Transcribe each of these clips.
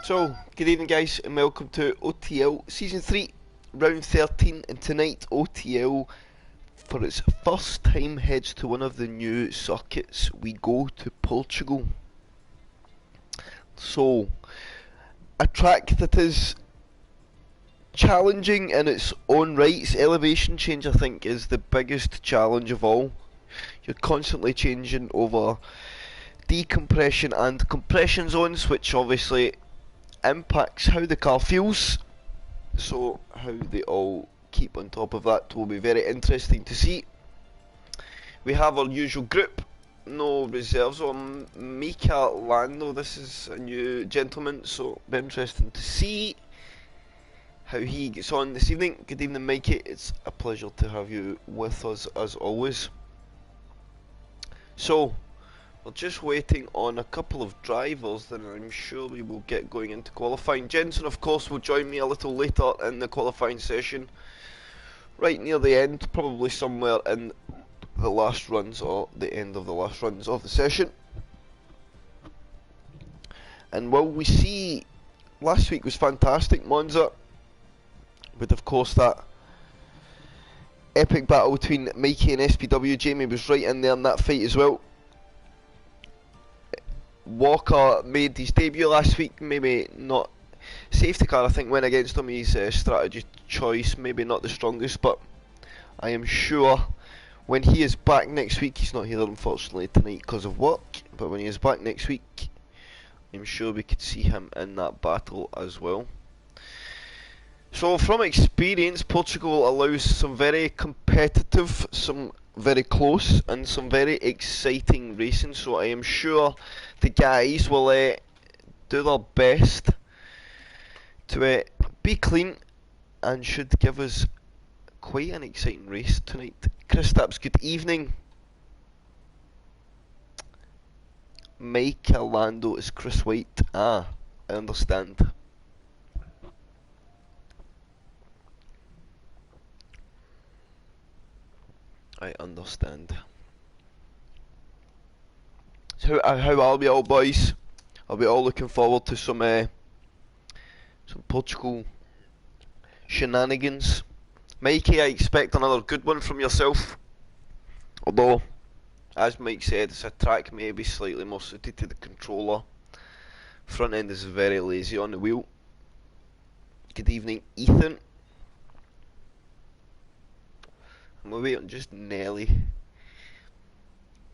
So, good evening guys and welcome to OTL Season 3, Round 13, and tonight OTL, for its first time, heads to one of the new circuits. We go to Portugal. So, a track that is challenging in its own right. Its elevation change, I think, is the biggest challenge of all. You're constantly changing over decompression and compression zones, which obviously impacts how the car feels. So how they all keep on top of that will be very interesting to see. We have our usual group, no reserves on Mika Lando. This is a new gentleman, so it'll be interesting to see how he gets on this evening. Good evening, Mikey. It's a pleasure to have you with us as always. So we're just waiting on a couple of drivers, then I'm sure we will get going into qualifying. Jensen, of course, will join me a little later in the qualifying session, right near the end, probably somewhere in the last runs or the end of the last runs of the session. And while we see, last week was fantastic, Monza, with of course that epic battle between Mikey and SPW. Jamie was right in there in that fight as well. Walker made his debut last week, maybe not. Safety car, I think, went against him. His strategy choice maybe not the strongest, but I am sure when he is back next week, he's not here unfortunately tonight because of work, but when he is back next week, I'm sure we could see him in that battle as well. So from experience, Portugal allows some very competitive, some very close, and some very exciting racing, so I am sure the guys will do their best to be clean and should give us quite an exciting race tonight. Kristaps, good evening. Mike Lando is Chris White. Ah, I understand. I understand. So how are we all, boys? Are we all looking forward to some Portugal shenanigans? Mikey, I expect another good one from yourself. Although, as Mike said, it's a track maybe slightly more suited to the controller. Front end is very lazy on the wheel. Good evening, Ethan. I'm waiting on just Nelly.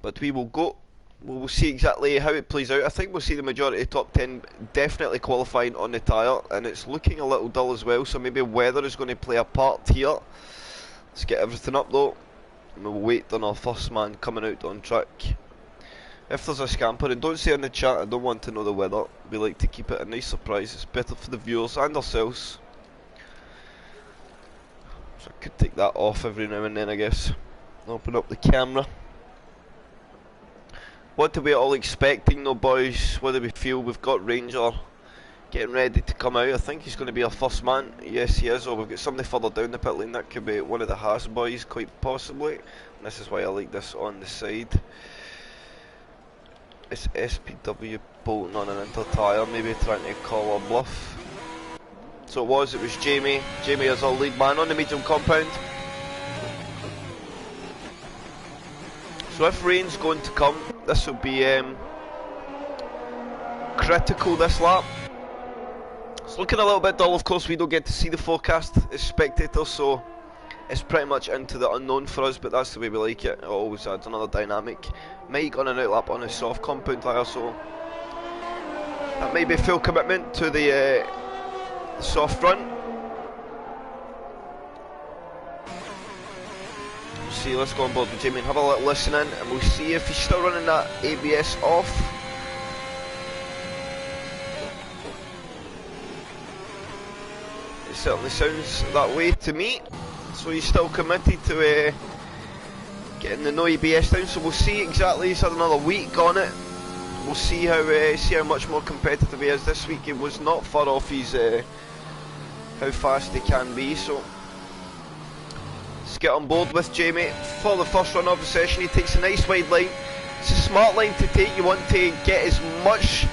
But we will go. We'll see exactly how it plays out. I think we'll see the majority of top 10 definitely qualifying on the tyre, and it's looking a little dull as well, so maybe weather is going to play a part here. Let's get everything up though, and we'll wait on our first man coming out on track. If there's a scamper, and don't say in the chat I don't want to know the weather, we like to keep it a nice surprise. It's better for the viewers and ourselves. So I could take that off every now and then, I guess. Open up the camera. What are we all expecting though, boys? What do we feel? We've got Ranger getting ready to come out. I think he's going to be our first man. Yes, he is. Or we've got somebody further down the pit lane. That could be one of the Haas boys, quite possibly. And this is why I like this on the side. It's SPW bolting on an inter tyre, maybe trying to call a bluff. So it was Jamie. Jamie is our lead man on the medium compound. So if rain's going to come, this will be critical this lap. It's looking a little bit dull, of course we don't get to see the forecast as spectators, so it's pretty much into the unknown for us, but that's the way we like it. It always adds another dynamic. Mike on an outlap on a soft compound tyre, so that may be full commitment to the soft run. See, let's go on board with Jamie and have a little listen in, and we'll see if he's still running that ABS off. It certainly sounds that way to me. So he's still committed to getting the no ABS down. So we'll see exactly. He's had another week on it. We'll see how much more competitive he is this week. He was not far off his how fast he can be. So let's get on board with Jamie for the first run of the session. He takes a nice wide line. It's a smart line to take. You want to get as much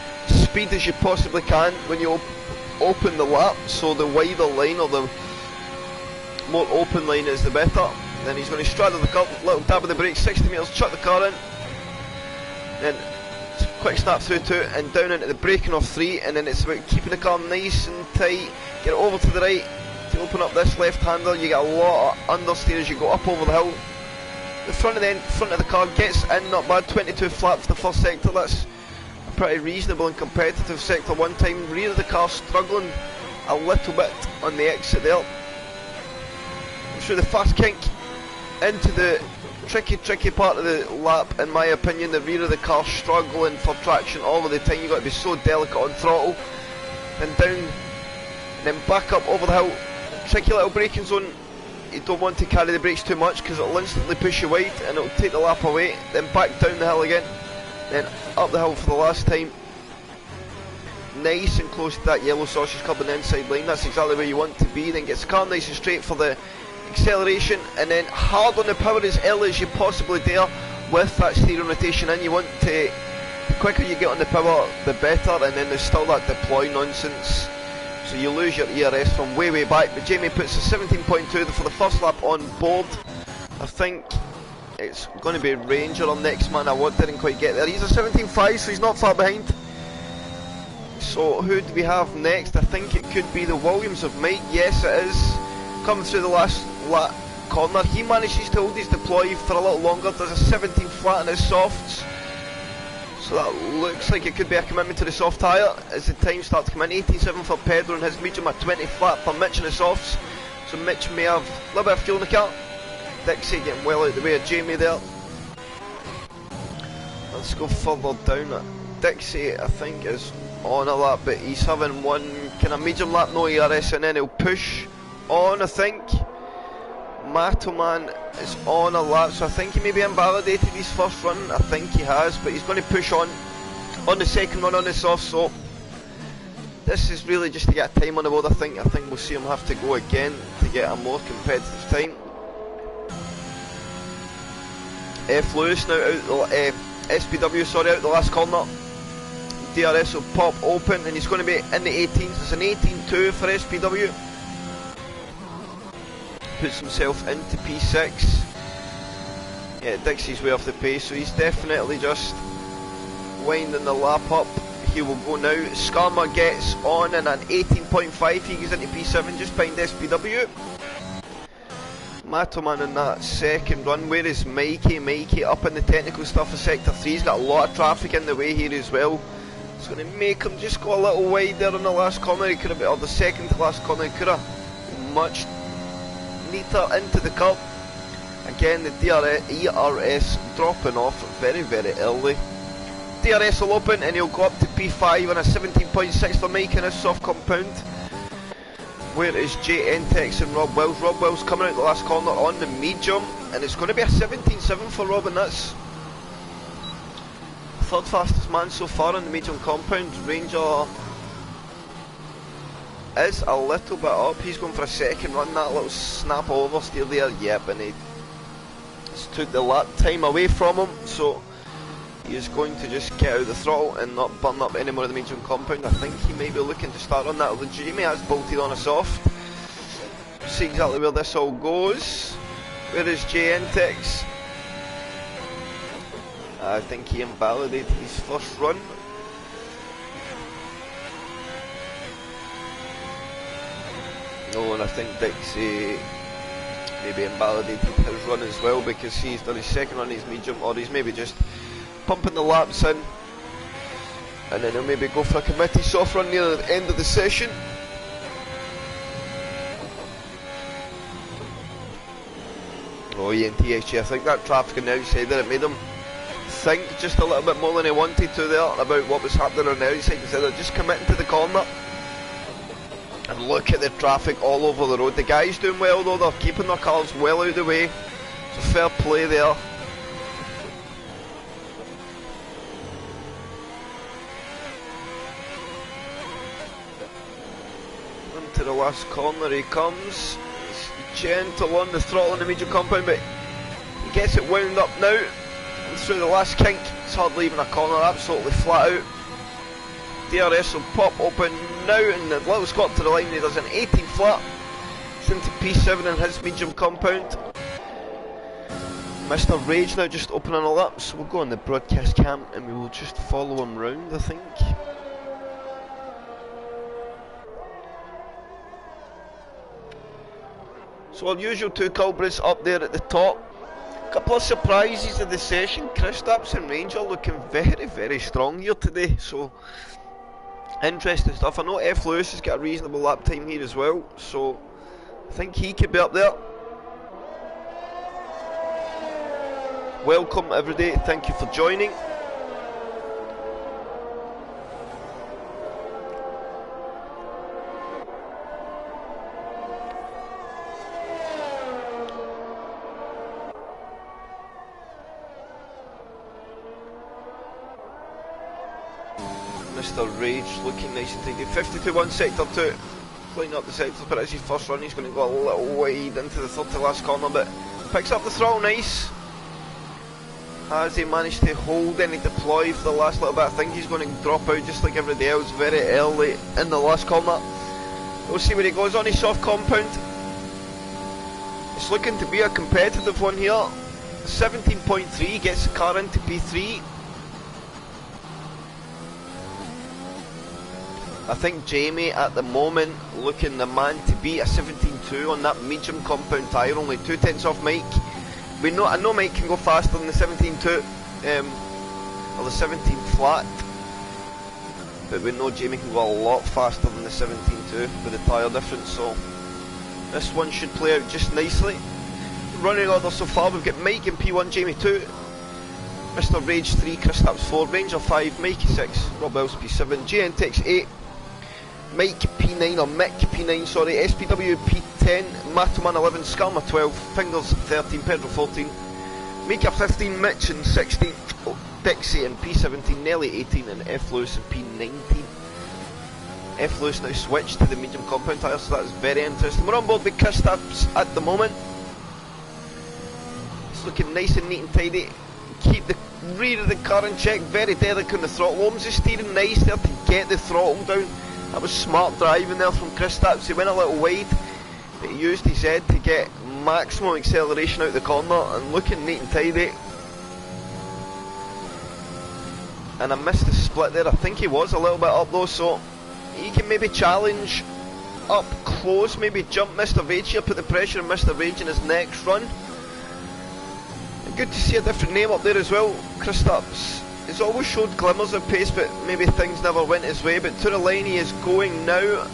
speed as you possibly can when you open the lap, so the wider line or the more open line is the better. Then he's going to straddle the curb, little dab of the brakes, 60 metres, chuck the car in, then quick snap through 2 and down into the braking off 3, and then it's about keeping the car nice and tight, get it over to the right to open up this left hander. You get a lot of understeer as you go up over the hill. The front of the car gets in, not bad, 22 flat for the first sector. That's a pretty reasonable and competitive sector one time. Rear of the car struggling a little bit on the exit there. Through the fast kink into the tricky part of the lap, in my opinion. The rear of the car struggling for traction all of the time. You've got to be so delicate on throttle. Then down, and then back up over the hill. Tricky little braking zone. You don't want to carry the brakes too much because it'll instantly push you wide and it'll take the lap away. Then back down the hill again, then up the hill for the last time. Nice and close to that yellow sausage curb on the inside line. That's exactly where you want to be. Then gets the car nice and straight for the acceleration, and then hard on the power as early as you possibly dare with that steering rotation in. You want to, the quicker you get on the power the better, and then there's still that deploy nonsense, so you lose your ERS from way back. But Jamie puts a 17.2 for the first lap on board. I think it's going to be Ranger on next man. I didn't quite get there. He's a 17.5, so he's not far behind. So who do we have next? I think it could be the Williams of Mike. Yes, it is. Coming through the last lap corner, he manages to hold his deploy for a little longer. Does a 17 flat on his softs, so that looks like it could be a commitment to the soft tyre as the time starts to come in. 18.7 for Pedro and his medium, at 20 flat for Mitch in the softs, so Mitch may have a little bit of fuel in the car. Dixie getting well out of the way of Jamie there. Let's go further down. Dixie, I think, is on a lap, but he's having one kind of medium lap, no ERS, and then he'll push on, I think. Matoman is on a lap, so I think he maybe invalidated his first run. I think he has, but he's going to push on the second run on the soft, so this is really just to get a time on the board. I think we'll see him have to go again to get a more competitive time. F. Lewis now out the SPW, sorry, out the last corner. DRS will pop open and he's going to be in the 18s. It's an 18.2 for SPW. Puts himself into P6. Yeah, Dixie's way off the pace, so he's definitely just winding the lap up. He will go now. Skarma gets on in an 18.5. He goes into P7 just behind SPW. Matoman in that second run. Where is Mikey? Mikey up in the technical stuff of Sector 3. He's got a lot of traffic in the way here as well. It's going to make him just go a little wide there on the last corner. He could have, or the second to last corner, he could have much neater into the curb. Again, the ERS dropping off very early. DRS will open and he'll go up to P5 on a 17.6 for Mike in his soft compound. Where is JNTEX and Rob Wells? Rob Wells coming out the last corner on the medium, and it's going to be a 17.7 for Rob, and that's third fastest man so far on the medium compound. Ranger is a little bit up. He's going for a second run. That little snap oversteer there, yep, and he took the lap time away from him, so he is going to just get out of the throttle and not burn up any more of the medium compound. I think he may be looking to start on that, although Jamie has bolted on a soft. See exactly where this all goes. Where is JNTEX? I think he invalidated his first run. No, and I think Dixie maybe invalidated his run as well, because he's done his second run, his medium, or he's maybe just pumping the laps in, and then he'll maybe go for a committee soft run near the end of the session. Oh, Ian THG, I think that traffic on the outside there, it made him think just a little bit more than he wanted to there about what was happening on the outside, instead of just committing to the corner. And look at the traffic all over the road. The guys doing well though, they're keeping their cars well out of the way, so fair play there. Into the last corner he comes. He's gentle on the throttle in the medium compound, but he gets it wound up now. And through the last kink, it's hardly even a corner, absolutely flat out. DRS will pop open now, and the little squat to the line. He does an 18 flat. It's into P7 in his medium compound. Mr. Rage now just opening all up, so we'll go on the broadcast cam and we will just follow him round, I think. So our usual two culprits up there at the top. Couple of surprises of the session. Kristaps and Ranger looking very, very strong here today, so interesting stuff. I know F. Lewis has got a reasonable lap time here as well, so I think he could be up there. Welcome everybody, thank you for joining. Mr. Rage looking nice and tidy. 52-1 sector 2. Cleaning up the sectors, but as his first run he's going to go a little wide into the third to last corner, but picks up the throttle nice. Has he managed to hold any deploy for the last little bit? I think he's going to drop out just like everybody else very early in the last corner. We'll see where he goes on his soft compound. It's looking to be a competitive one here. 17.3 gets the car into P3. I think Jamie at the moment looking the man to beat a 17.2 on that medium compound tyre, only 2/10 off Mike. I know Mike can go faster than the 17.2 or the 17 flat, but we know Jamie can go a lot faster than the 17.2 with the tyre difference, so this one should play out just nicely. Running order so far, we've got Mike in P1, Jamie 2, Mr. Rage 3, Kristaps 4, Ranger 5, Mikey 6, Rob Wells P7, GNTX 8, Mike P9, or Mick P9, sorry, SPW P10, Matoman 11, Skarma 12, Fingers 13, Pedro 14, Mika 15, Mitch in 16, Dixie in P17, Nelly 18, and F. Lewis in P19. F. Lewis now switched to the medium compound tyre, so that's very interesting. We're on board with Kristaps at the moment. It's looking nice and neat and tidy. Keep the rear of the car in check, very delicate on the throttle. Holmes is steering nice there to get the throttle down. That was smart driving there from Kristaps. He went a little wide, but he used his head to get maximum acceleration out the corner and looking neat and tidy. And I missed the split there. I think he was a little bit up though, so he can maybe challenge up close, maybe jump Mr. Rage here, put the pressure on Mr. Rage in his next run. And good to see a different name up there as well. Kristaps has always showed glimmers of pace, but maybe things never went his way. But to the line he is going now,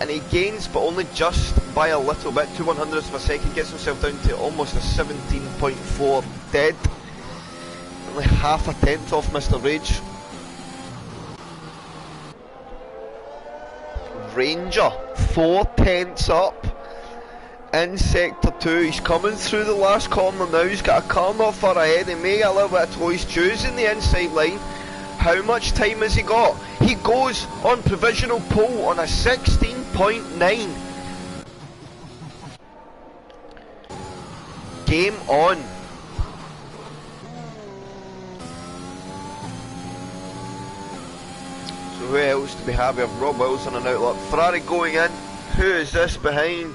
and he gains, but only just by a little bit, 2/100ths of a second, gets himself down to almost a 17.4 dead, only half a tenth off Mr. Rage. Ranger 4/10 up in sector 2. He's coming through the last corner now. He's got a car not far ahead. He may get a little bit of tow. He's choosing the inside line. How much time has he got? He goes on provisional pole on a 16.9. Game on. So who else do we have? We have Rob Wells on an outlet. Ferrari going in. Who is this behind?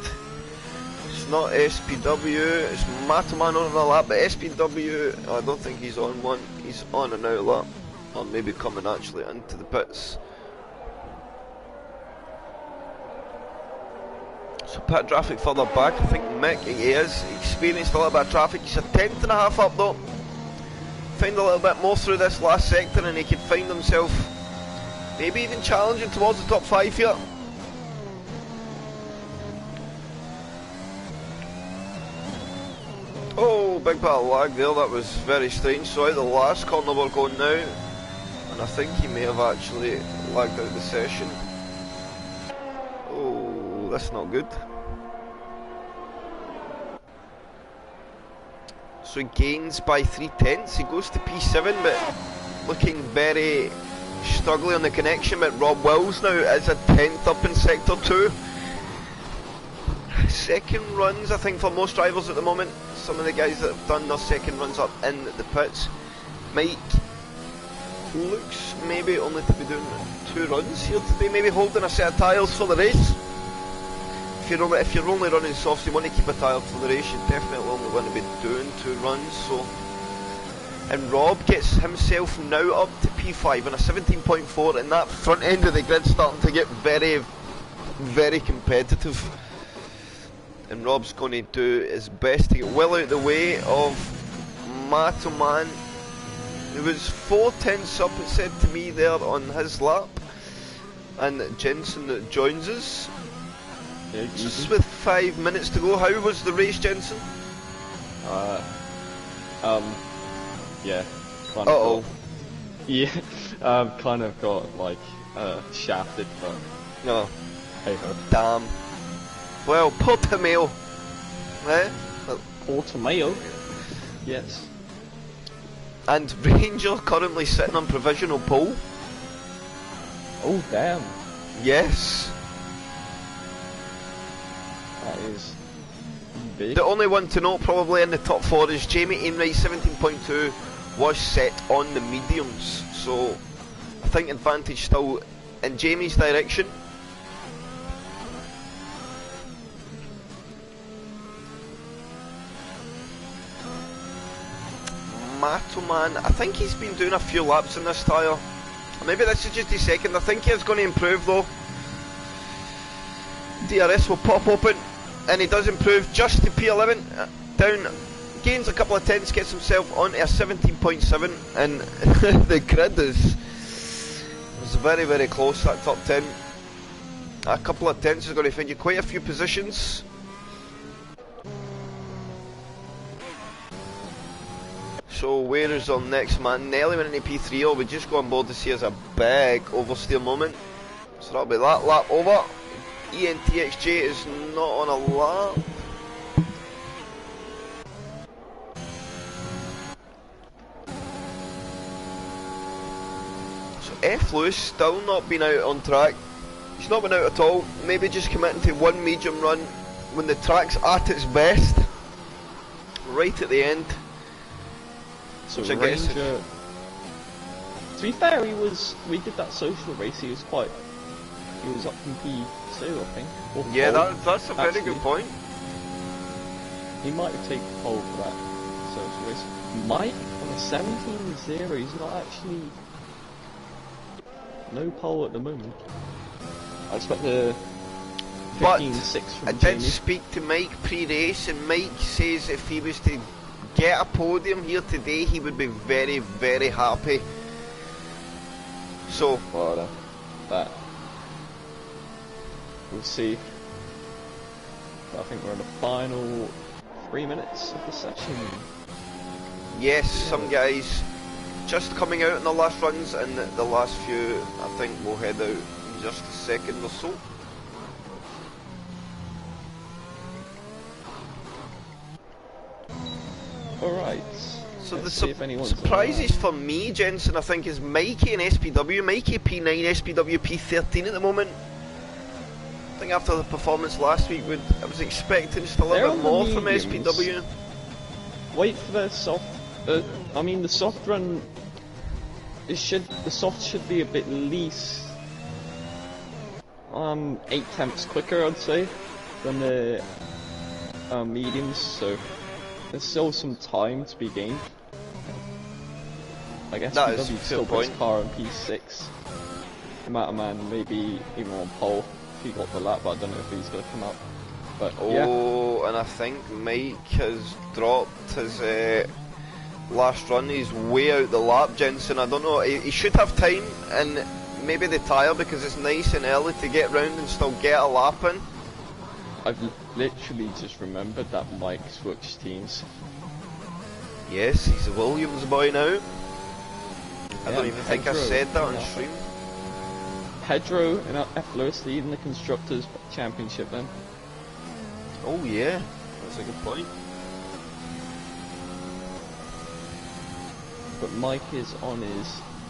Not SPW, it's Mataman on a lap, but SPW, I don't think he's on one, he's on an outlap, or maybe coming actually into the pits. So pit traffic further back, I think Mick, he is experienced a little bit of traffic. He's a 10.5 up though. Find a little bit more through this last sector and he could find himself maybe even challenging towards the top 5 here. Oh, big bit of lag there, that was very strange. So out the last corner we're going now, and I think he may have actually lagged out the session. Oh, that's not good. So he gains by 3/10, he goes to P7, but looking very struggling on the connection. But Rob Wells now is a 10th up in sector 2. Second runs, I think, for most drivers at the moment. Some of the guys that have done their second runs up in the pits. Mike looks maybe only to be doing 2 runs here today, maybe holding a set of tyres for the race. If you're only running softs, you want to keep a tyre for the race, you definitely only want to be doing 2 runs. So, and Rob gets himself now up to P5 on a 17.4, and that front end of the grid starting to get very, very competitive. And Rob's going to do his best to get well out of the way of Matoman. There was 4 tenths up, it said to me there on his lap, and Jensen joins us. Yeah, just with 5 minutes to go. How was the race, Jensen? Yeah, kind of. Uh-oh. Yeah, kind of got like shafted, but No. hey ho. Damn. Well, Portugal. Eh? Portugal. Yes. And Ranger currently sitting on provisional pole. Oh damn. Yes. That is big. The only one to note probably in the top 4 is Jamie Aimwright. 17.2 was set on the mediums, so I think advantage still in Jamie's direction. Matoman, I think he's been doing a few laps in this tyre. Maybe this is just his second. I think he is going to improve though. DRS will pop open, and he does improve just to P11, down, gains a couple of tenths, gets himself onto a 17.7, and the grid is very, very close, that top 10. A couple of tenths is going to find you quite a few positions. So where is our next man? Nelly went into P3. Oh, we just go on board to see as a big oversteer moment. So that'll be that lap over. ENTXJ is not on a lap. So F. Lewis still not been out on track. He's not been out at all. Maybe just committing to 1 medium run when the track's at its best. Right at the end. So Which I Ranger, guess to be fair, we did that social race, he was up from P2 I think. Or yeah, pole, that's a very actually. good point. He might have taken pole for that social race. Mike on a 17.0, he's not actually no pole at the moment. I expect the 15.6 from I Jamie. did speak to Mike pre-race, and Mike says if he was to get a podium here today, he would be very, very happy. So, Well, that we'll see. But I think we're in the final 3 minutes of the session. yes, some guys just coming out in the last runs, and the last few, I think, will head out in just a second or so. Alright. So let's the see if anyone's surprises for me, Jensen, I think, is Mikey and SPW. Mikey P9, SPW P13 at the moment. I think after the performance last week, I was expecting just a little bit more from SPW. Wait for the soft. I mean, the soft run. The soft should be a bit least 8 tenths quicker, I'd say, than the mediums. So there's still some time to be gained. I guess That is SPW a still fair puts point. car on P6. The man maybe even on pole if he got the lap, but I don't know if he's gonna come up. But yeah. Oh, and I think Mike has dropped his last run. He's way out the lap, Jensen. I don't know. He should have time, and maybe the tyre, because it's nice and early to get round and still get a lap in. I've literally just remembered that Mike switched teams. Yes, he's a Williams boy now. I don't Yeah, even think I Pedro, said that on yeah. stream. Pedro and F. Lewis leading the Constructors' Championship then. Oh yeah, that's a good point. But Mike is on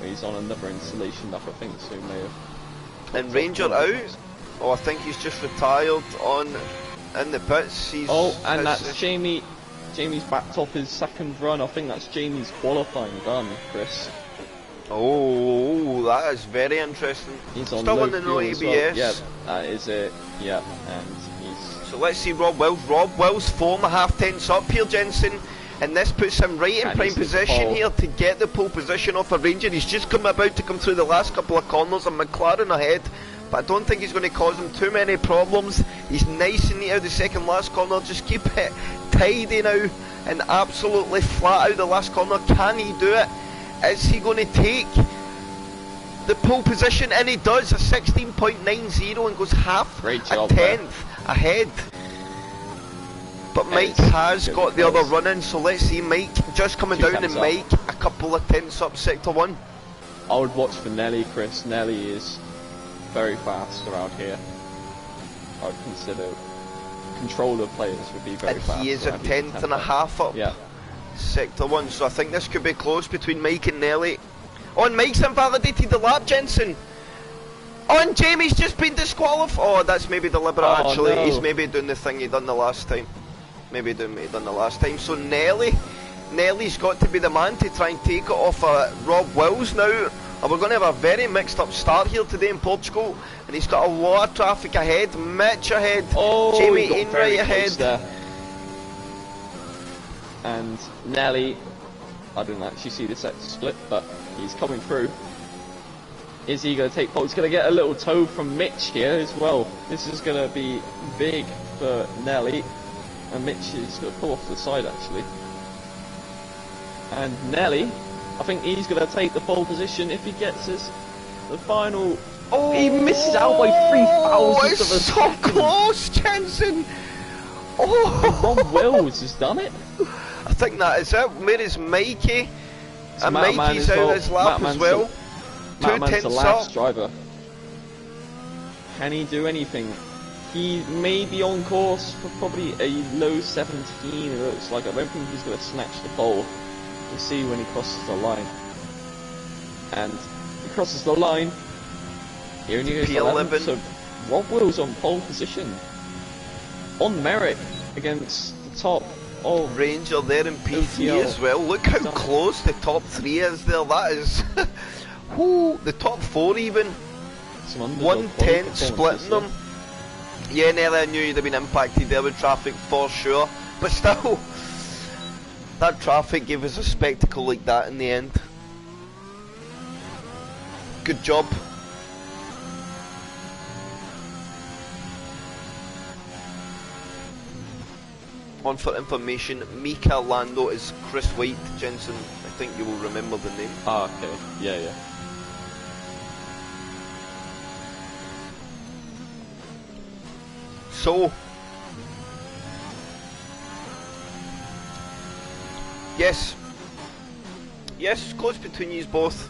he's on another installation lap, I think, so he may have... And Ranger out? Oh, I think he's just retired in the pits. And that's Jamie. Jamie's backed off his second run. I think that's Jamie's qualifying done, Chris. Oh, that is very interesting. He's on Still low on the no fuel as ABS. well. Yeah, that is it. Yeah, and he's... So let's see Rob Wills. Rob Wills 4.5 tenths up here, Jensen. And this puts him right in prime position here to get the pole position off a Ranger. He's just about to come through the last couple of corners and McLaren ahead. But I don't think he's going to cause him too many problems. He's nice and neat out the second last corner. Just keep it tidy now and absolutely flat out the last corner. Can he do it? Is he going to take the pole position? And he does, a 16.90 and goes half a tenth ahead. But Mike has got the other running, so let's see Mike just coming down and Mike a couple of tenths up sector 1. I would watch for Nelly, Chris. Nelly is very fast around here. I would consider controller players would be very fast. And he is a tenth and a half up sector 1, so I think this could be close between Mike and Nelly. Oh, and Mike's invalidated the lap, Jensen. Oh, and Jamie's just been disqualified. Oh, that's maybe deliberate actually. No. He's maybe doing the thing he done the last time. Maybe doing what he done the last time. So Nelly's got to be the man to try and take it off Rob Wills now. And we're going to have a very mixed up start here today in Portugal. And he's got a lot of traffic ahead. Mitch ahead. Oh, Jamie Ainright ahead. There. And Nelly, I didn't actually see the set split, but he's coming through. Is he going to take pole? He's going to get a little tow from Mitch here as well. This is going to be big for Nelly. And Mitch is going to pull off to the side actually. And Nelly, I think he's going to take the pole position if he gets the final. Oh, he misses out by 3,000th of a second. So close, Jensen. Oh, Rob Wills has done it. I think that is it. Where is Mikey? And Mikey's out his lap as well. 2 tenths the last driver. Can he do anything? He may be on course for probably a low 17, it looks like. I don't think he's going to snatch the pole. We'll see when he crosses the line. And he crosses the line. He only goes P11. So Rob Wills on pole position. On merit against the top of Ranger there in P3 as well. Look how close the top 3 is there. That is... Whoo, the top 4 even. 1 tenth splitting them. Yeah, Nelly, I knew you'd have been impacted there with traffic for sure. But still, that traffic gave us a spectacle like that in the end. Good job. On for information, Mika Lando is Chris White. Jensen, I think you will remember the name. Ah, okay. Yeah. So, yes, close between you both.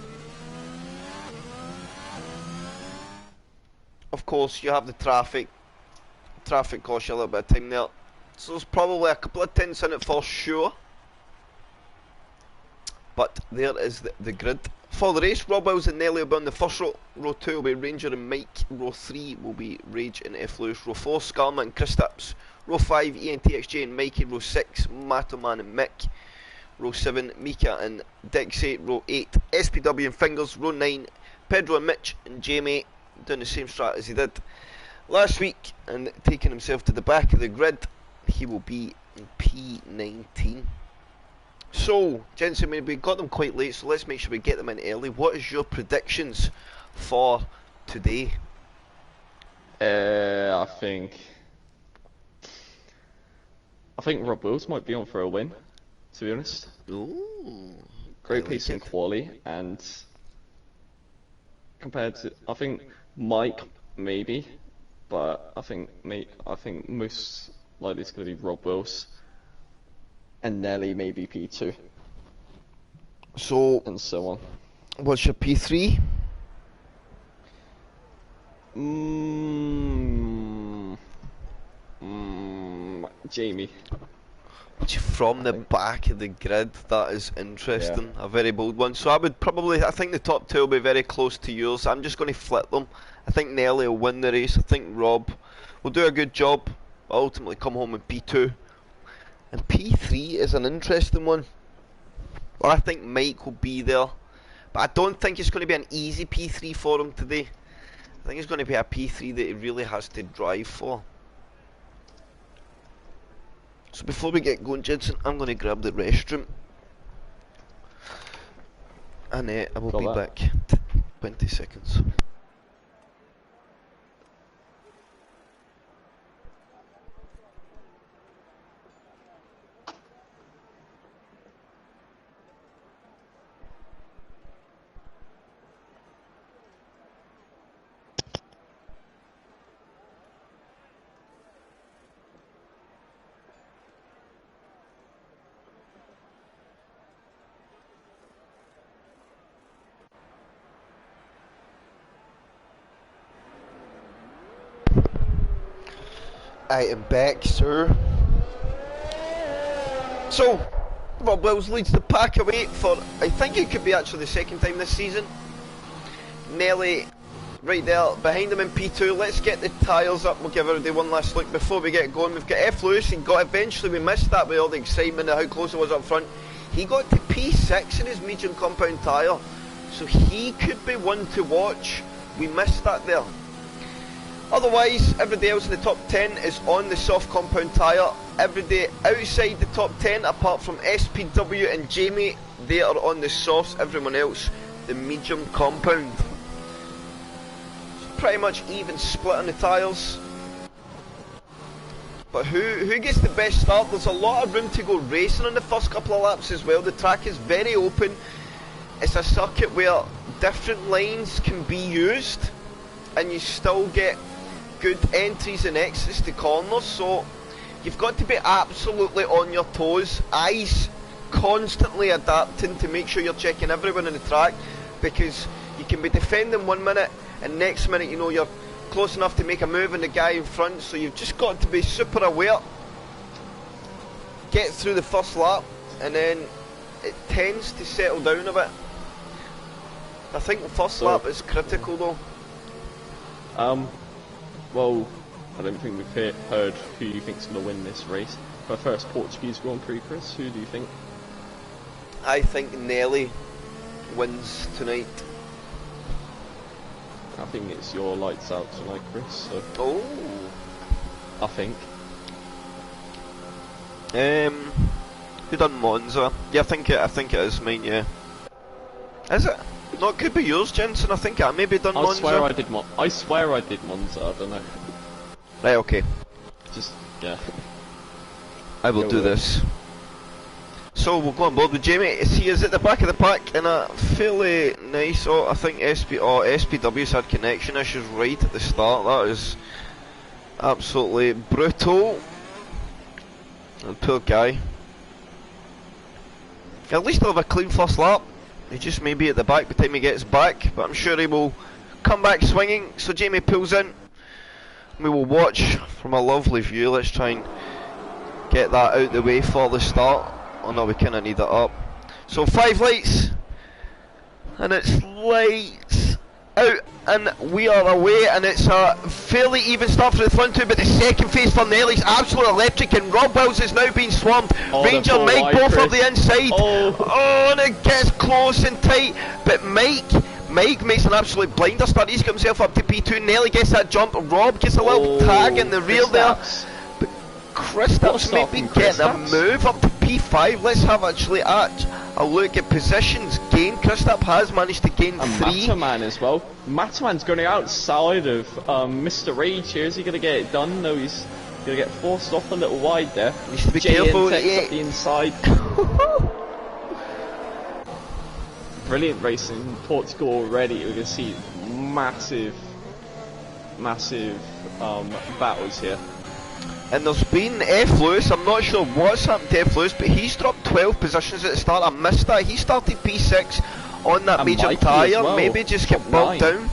Of course, you have the traffic. Traffic costs you a little bit of time there. So there's probably a couple of tenths in it for sure. But there is the grid. For the race, Rob Wills and Nelly will be on the first row. Row 2 will be Ranger and Mike. Row 3 will be Rage and F. Lewis. Row 4, Skarma and Kristaps. Row 5, ENTXJ and Mikey. Row 6, Matoman and Mick. Row 7, Mika and Dixie. Row 8, SPW and Fingers. Row 9, Pedro and Mitch and Jamie. Doing the same strat as he did last week and taking himself to the back of the grid. He will be in P19. So, Jensen, we got them quite late, so let's make sure we get them in early. What is your predictions for today? I think Rob Wills might be on for a win, to be honest. Ooh, great pace in quali, and compared to, I think Mike maybe, but I think most likely it's going to be Rob Wills. And Nelly maybe P2. So, and so on. What's your P3? Jamie. From the back of the grid, that is interesting. Yeah. A very bold one. So I think the top 2 will be very close to yours. I'm just going to flip them. I think Nelly will win the race. I think Rob will do a good job. Ultimately come home in P2. And P3 is an interesting one. Well, I think Mike will be there. But I don't think it's going to be an easy P3 for him today. I think it's going to be a P3 that he really has to drive for. So before we get going, Jensen, I'm going to grab the restroom. And I will be back in 20 seconds. I am back, sir. So, Rob Wills leads the pack away for, I think it could be actually the second time this season. Nelly right there behind him in P2. Let's get the tyres up. We'll give everybody one last look before we get going. We've got F. Lewis, and eventually we missed that with all the excitement of how close it was up front. He got to P6 in his medium compound tyre, so he could be one to watch. We missed that there. Otherwise, everybody else in the top 10 is on the soft compound tyre. Everybody outside the top 10, apart from SPW and Jamie, they are on the softs. Everyone else, the medium compound. So pretty much even split on the tyres. But who gets the best start? There's a lot of room to go racing on the first couple of laps as well. The track is very open. It's a circuit where different lines can be used, and you still get good entries and exits to corners, so you've got to be absolutely on your toes, eyes constantly adapting to make sure you're checking everyone on the track, because you can be defending 1 minute and next minute you know you're close enough to make a move on the guy in front, so you've just got to be super aware, get through the first lap, and then it tends to settle down a bit. I think the first lap is critical though. Well, I don't think we've heard who you think's going to win this race. For first Portuguese Grand Prix, Chris, who do you think? I think Nelly wins tonight. I think it's your lights out tonight, Chris. So oh, I think. Who done Monza? Yeah, I think it is mine. Yeah. Is it? No, it could be yours, Jensen. I think I maybe done Monza. I swear I did Monza. I don't know. Right. Okay. Just yeah. I will do this. So we'll go on board with Jamie. He is at the back of the pack in a fairly nice. Oh, I think SPW's had connection issues right at the start. That is absolutely brutal. The poor guy. At least he'll have a clean first lap. He just may be at the back by the time he gets back, but I'm sure he will come back swinging. So Jamie pulls in. We will watch from a lovely view. Let's try and get that out the way for the start. Oh no, we kind of need it up. So 5 lights, and it's lights out, and we are away, and it's a fairly even start for the front two, but the second phase for Nelly's absolutely electric, and Rob Wills is now being swarmed. Ranger Mike both on the inside. Oh, and it gets close and tight, but Mike makes an absolute blinder start. He's got himself up to P2. Nelly gets that jump. Rob gets a little tag in the rear there. But Kristaps maybe getting a move up to P5. Let's have actually a look at positions gained. Kristaps has managed to gain 3. Mataman as well. Mataman's going outside of Mr. Rage here. Is he going to get it done? No, he's going to get forced off a little wide there. Needs to be careful. Up the inside. Brilliant racing in Portugal already. We're going to see massive battles here. And there's been F. Lewis, I'm not sure what's happened to F. Lewis, but he's dropped 12 positions at the start. I missed that. He started P6 on that major tyre, well. Maybe just get bogged down.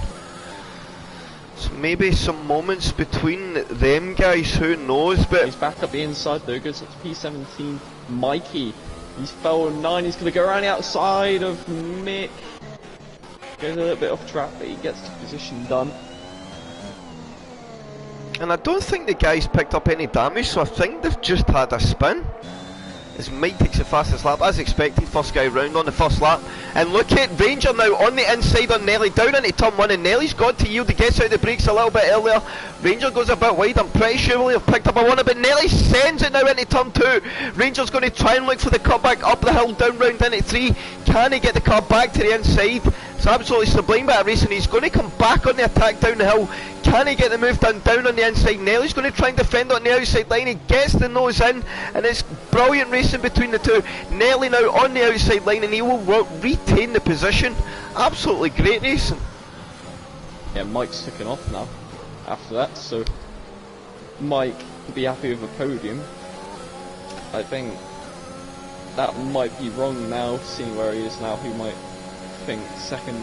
So maybe some moments between them guys, who knows, but... He's back up the inside though, goes up to P17. Mikey, he's fell on 9, he's going to go around the outside of Mick. Goes a little bit off track, but he gets the position done. And I don't think the guys picked up any damage, so I think they've just had a spin. as Mike takes the fastest lap, as expected, first guy round on the first lap. And look at Ranger now on the inside on Nelly, down into turn 1, and Nelly's got to yield, he gets out the brakes a little bit earlier. Ranger goes a bit wide, I'm pretty sure we'll have picked up a 1, but Nelly sends it now into turn 2. Ranger's going to try and look for the cutback up the hill, down round into 3. Can he get the car back to the inside? It's absolutely sublime bit of racing. He's going to come back on the attack down the hill. Can he get the move done down on the inside? Nelly's going to try and defend on the outside line. He gets the nose in, and it's brilliant racing between the two. Nelly now on the outside line, and he will retain the position. Absolutely great racing. Yeah, Mike's taken off now after that, so Mike could be happy with a podium. I think that might be wrong now, seeing where he is now. He might think second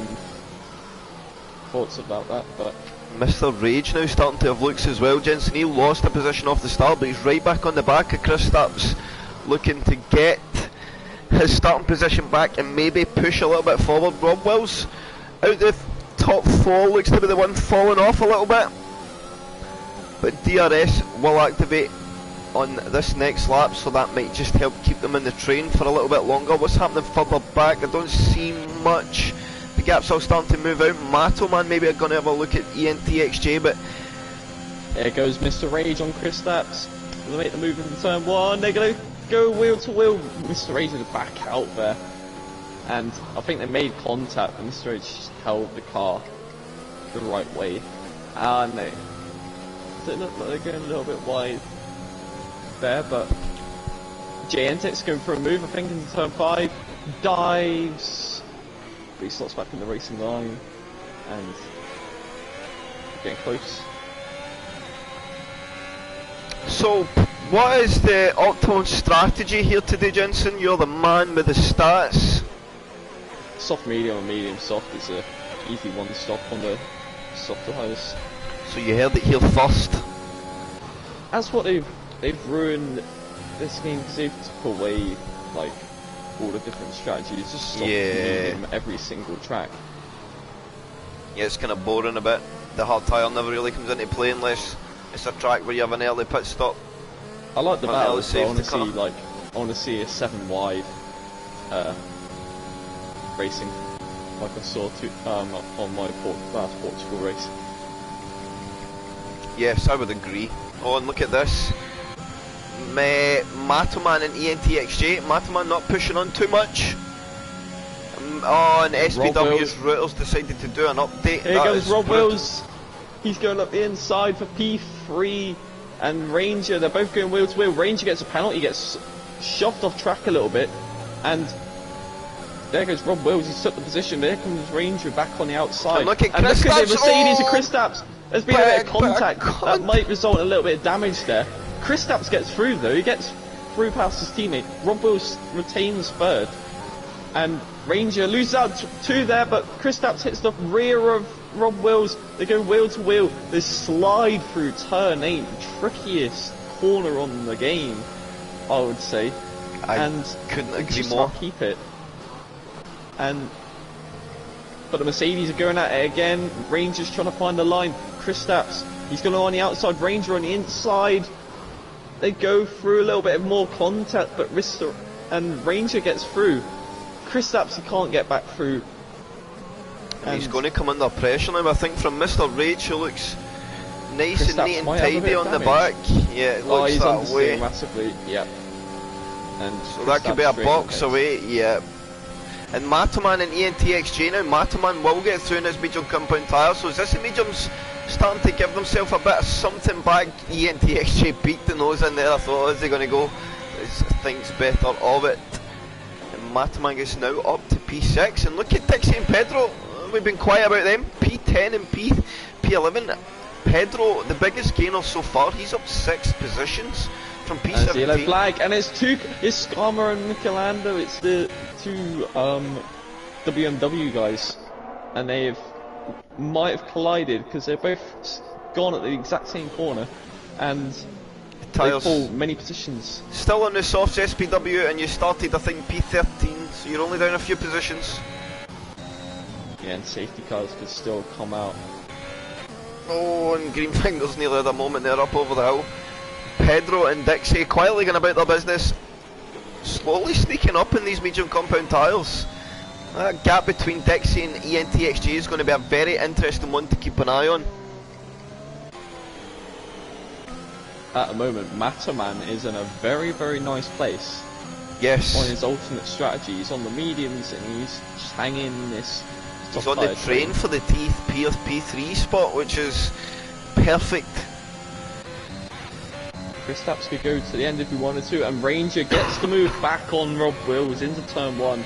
thoughts about that, but Mr. Rage now starting to have looks as well. Jensen, he lost a position off the start, but he's right back on the back of Chris Stapps, looking to get his starting position back and maybe push a little bit forward. Rob Wills out the top 4 looks to be the one falling off a little bit, but DRS will activate on this next lap, so that might just help keep them in the train for a little bit longer. What's happening further back? I don't see much. The gap's all starting to move out. Mato Man maybe are going to have a look at ENTXJ, but there goes Mr. Rage on Chris Stapps. They make the move in turn 1. They're going to go wheel to wheel. Mr. Rage is back out there, and I think they made contact, but Mr. Rage just held the car the right way. And they look like they're going a little bit wide there, but JNTEX going for a move, I think, in turn 5, dives, but he slots back in the racing line, and getting close. so what is the Octone strategy here today, Jensen? You're the man with the stats. Soft medium and medium soft is a easy one to stop on the soft tyres. So you heard it here first. That's what they've ruined this game, because they've took away like all the different strategies, just soft medium every single track. Yeah, it's kind of boring a bit. The hard tyre never really comes into play unless it's a track where you have an early pit stop. I like the Or an battle, early so I want to safety see car. I want to see a 7 wide racing, like I saw on my last Portugal race. Yes, I would agree. Oh, and look at this. Matoman and ENTXJ. Matoman not pushing on too much. Oh, and SPW's routers decided to do an update. Here goes Rob Wills. He's going up the inside for P3 and Ranger. They're both going wheel to wheel. Ranger gets a penalty, gets shoved off track a little bit, and there goes Rob Wills. He's took the position. There comes Ranger back on the outside. And look at the Mercedes and Chris Stapps. Stapps. There's been a bit of contact that might result in a little bit of damage there. Chris Stapps gets through though. He gets through past his teammate. Rob Wills retains third, and Ranger loses out 2 there, but Chris Stapps hits the rear of Rob Wills. They go wheel to wheel. They slide through turn 8, the trickiest corner on the game, I would say. I couldn't agree just more. can't keep it. But the Mercedes are going at it again. Ranger's trying to find the line. Chris Stapps, he's going on the outside. Ranger on the inside. They go through a little bit of more contact, but Ranger gets through. Chris Stapps, he can't get back through. And he's going to come under pressure now, I think, from Mr. Rage, who looks nice Chris and Stapps neat and might have a tidy bit on of the back. damage. Yeah, it Oh, looks he's that understeering way. massively. Yep. And So Chris that could be Stapps a straight box ahead. away, yeah. And Matoman and ENTXJ now. Matoman will get through in his medium compound tyre, so is this the mediums starting to give themselves a bit of something back? ENTXJ beat the nose in there. I thought, is he going to go? Thinks better of it. And Matoman gets now up to P6, and look at Dixie and Pedro. We've been quiet about them. P10 and P11. Pedro, the biggest gainer so far, he's up 6 positions from And it's the yellow P17. flag, and it's Skarma and Michelando. It's the 2 WMW guys, and they might have collided because they're both gone at the exact same corner, and they Tyres fall many positions. still on the softs SPW, and you started I think P13, so you're only down a few positions. Yeah, and safety cars could still come out. Oh, and Green Fingers nearly at the moment they're up over the hill. Pedro and Dixie quietly going about their business. slowly sneaking up in these medium compound tyres. That gap between Dixie and ENTXG is going to be a very interesting one to keep an eye on. At the moment, Mataman is in a very, very nice place. Yes. On his alternate strategy, he's on the mediums and he's just hanging in this top He's on the tyre train for the P3 spot, which is perfect. Kristaps could go to the end if he wanted to, and Ranger gets the move back on Rob Wills into turn 1.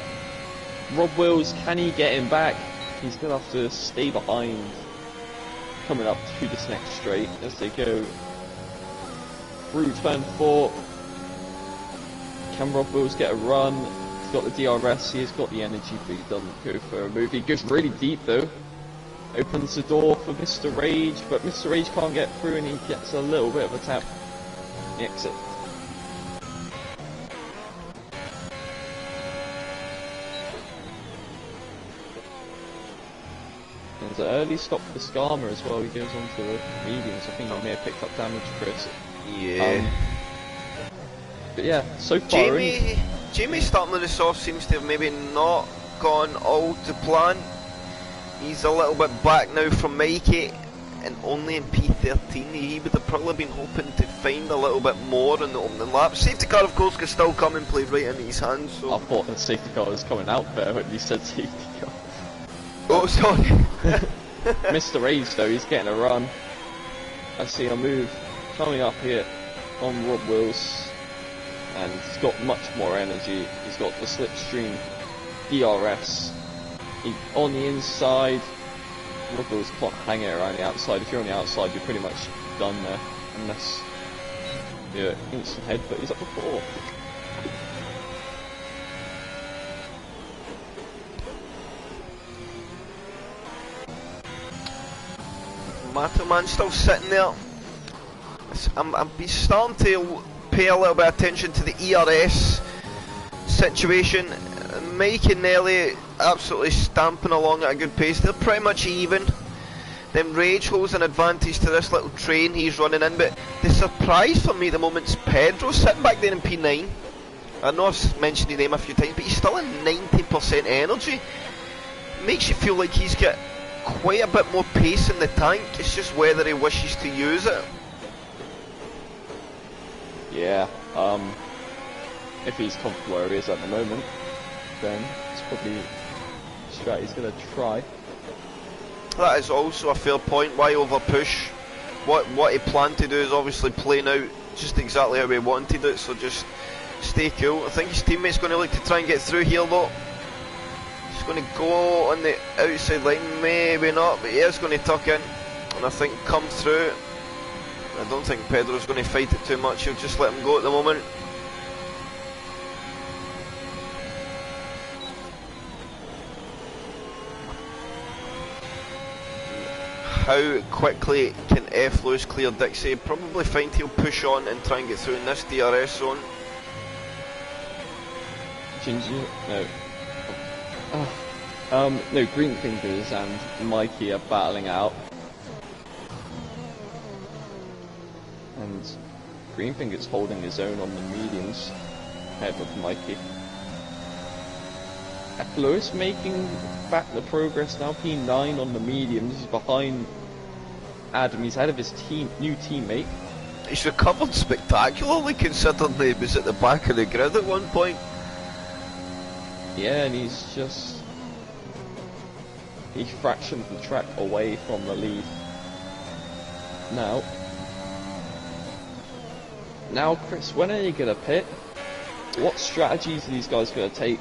Rob Wills, can he get him back? He's going to have to stay behind coming up through this next straight as they go through turn 4. Can Rob Wills get a run? He's got the DRS, he's got the energy, but he doesn't go for a move. He goes really deep though. Opens the door for Mr. Rage, but Mr. Rage can't get through and he gets a little bit of a tap. The exit. There's an early stop for Skarma as well. He goes on to the mediums. I think he may have picked up damage, Chris. Yeah. But yeah, so far. Jamie starting this off seems to have maybe not gone all to plan. He's a little bit back now from Mikey, and only in P13. He would have probably been hoping to find a little bit more in the opening lap. Safety car, of course, could still come and play right into his hands. So. I thought the safety car was coming out there when you said safety car. Oh, sorry. Mr. Rage though, he's getting a run. I see a move coming up here on Rob Wills, and he's got much more energy. He's got the slipstream DRS. On the inside, Rob Wills can't hang it around the outside. If you're on the outside, you're pretty much done there, unless you're instant headbutt. He's up to 4. Mataman still sitting there. I'm starting to pay a little bit of attention to the ERS situation. Mike and Nelly absolutely stamping along at a good pace. They're pretty much even. Then Rage holds an advantage to this little train he's running in, but the surprise for me at the moment is Pedro sitting back there in P9. I know I've mentioned his name a few times, but he's still at 90% energy. Makes you feel like he's got quite a bit more pace in the tank. It's just whether he wishes to use it. Yeah, if he's comfortable where he is at the moment, then it's probably a strat he's going to try. That is also a fair point. Why over push? What he planned to do is obviously playing out just exactly how he wanted it, so just stay cool. I think his teammate's going to look to try and get through here though. He's going to go on the outside line, maybe not, but he is going to tuck in and I think come through. I don't think Pedro's going to fight it too much. He'll just let him go at the moment. How quickly can F. Lewis clear Dixie? Probably find he'll push on and try and get through in this DRS zone. Ginger? No. No, Green Fingers and Mikey are battling out. And Greenfinger's holding his own on the mediums, ahead of Mikey. Lewis making back the progress now, P9 on the mediums, he's behind Adam, he's ahead of his new teammate. He's recovered spectacularly considering he was at the back of the grid at one point. Yeah, and he's fractioned the track away from the lead. Now, Chris, when are you going to pit? What strategies are these guys going to take?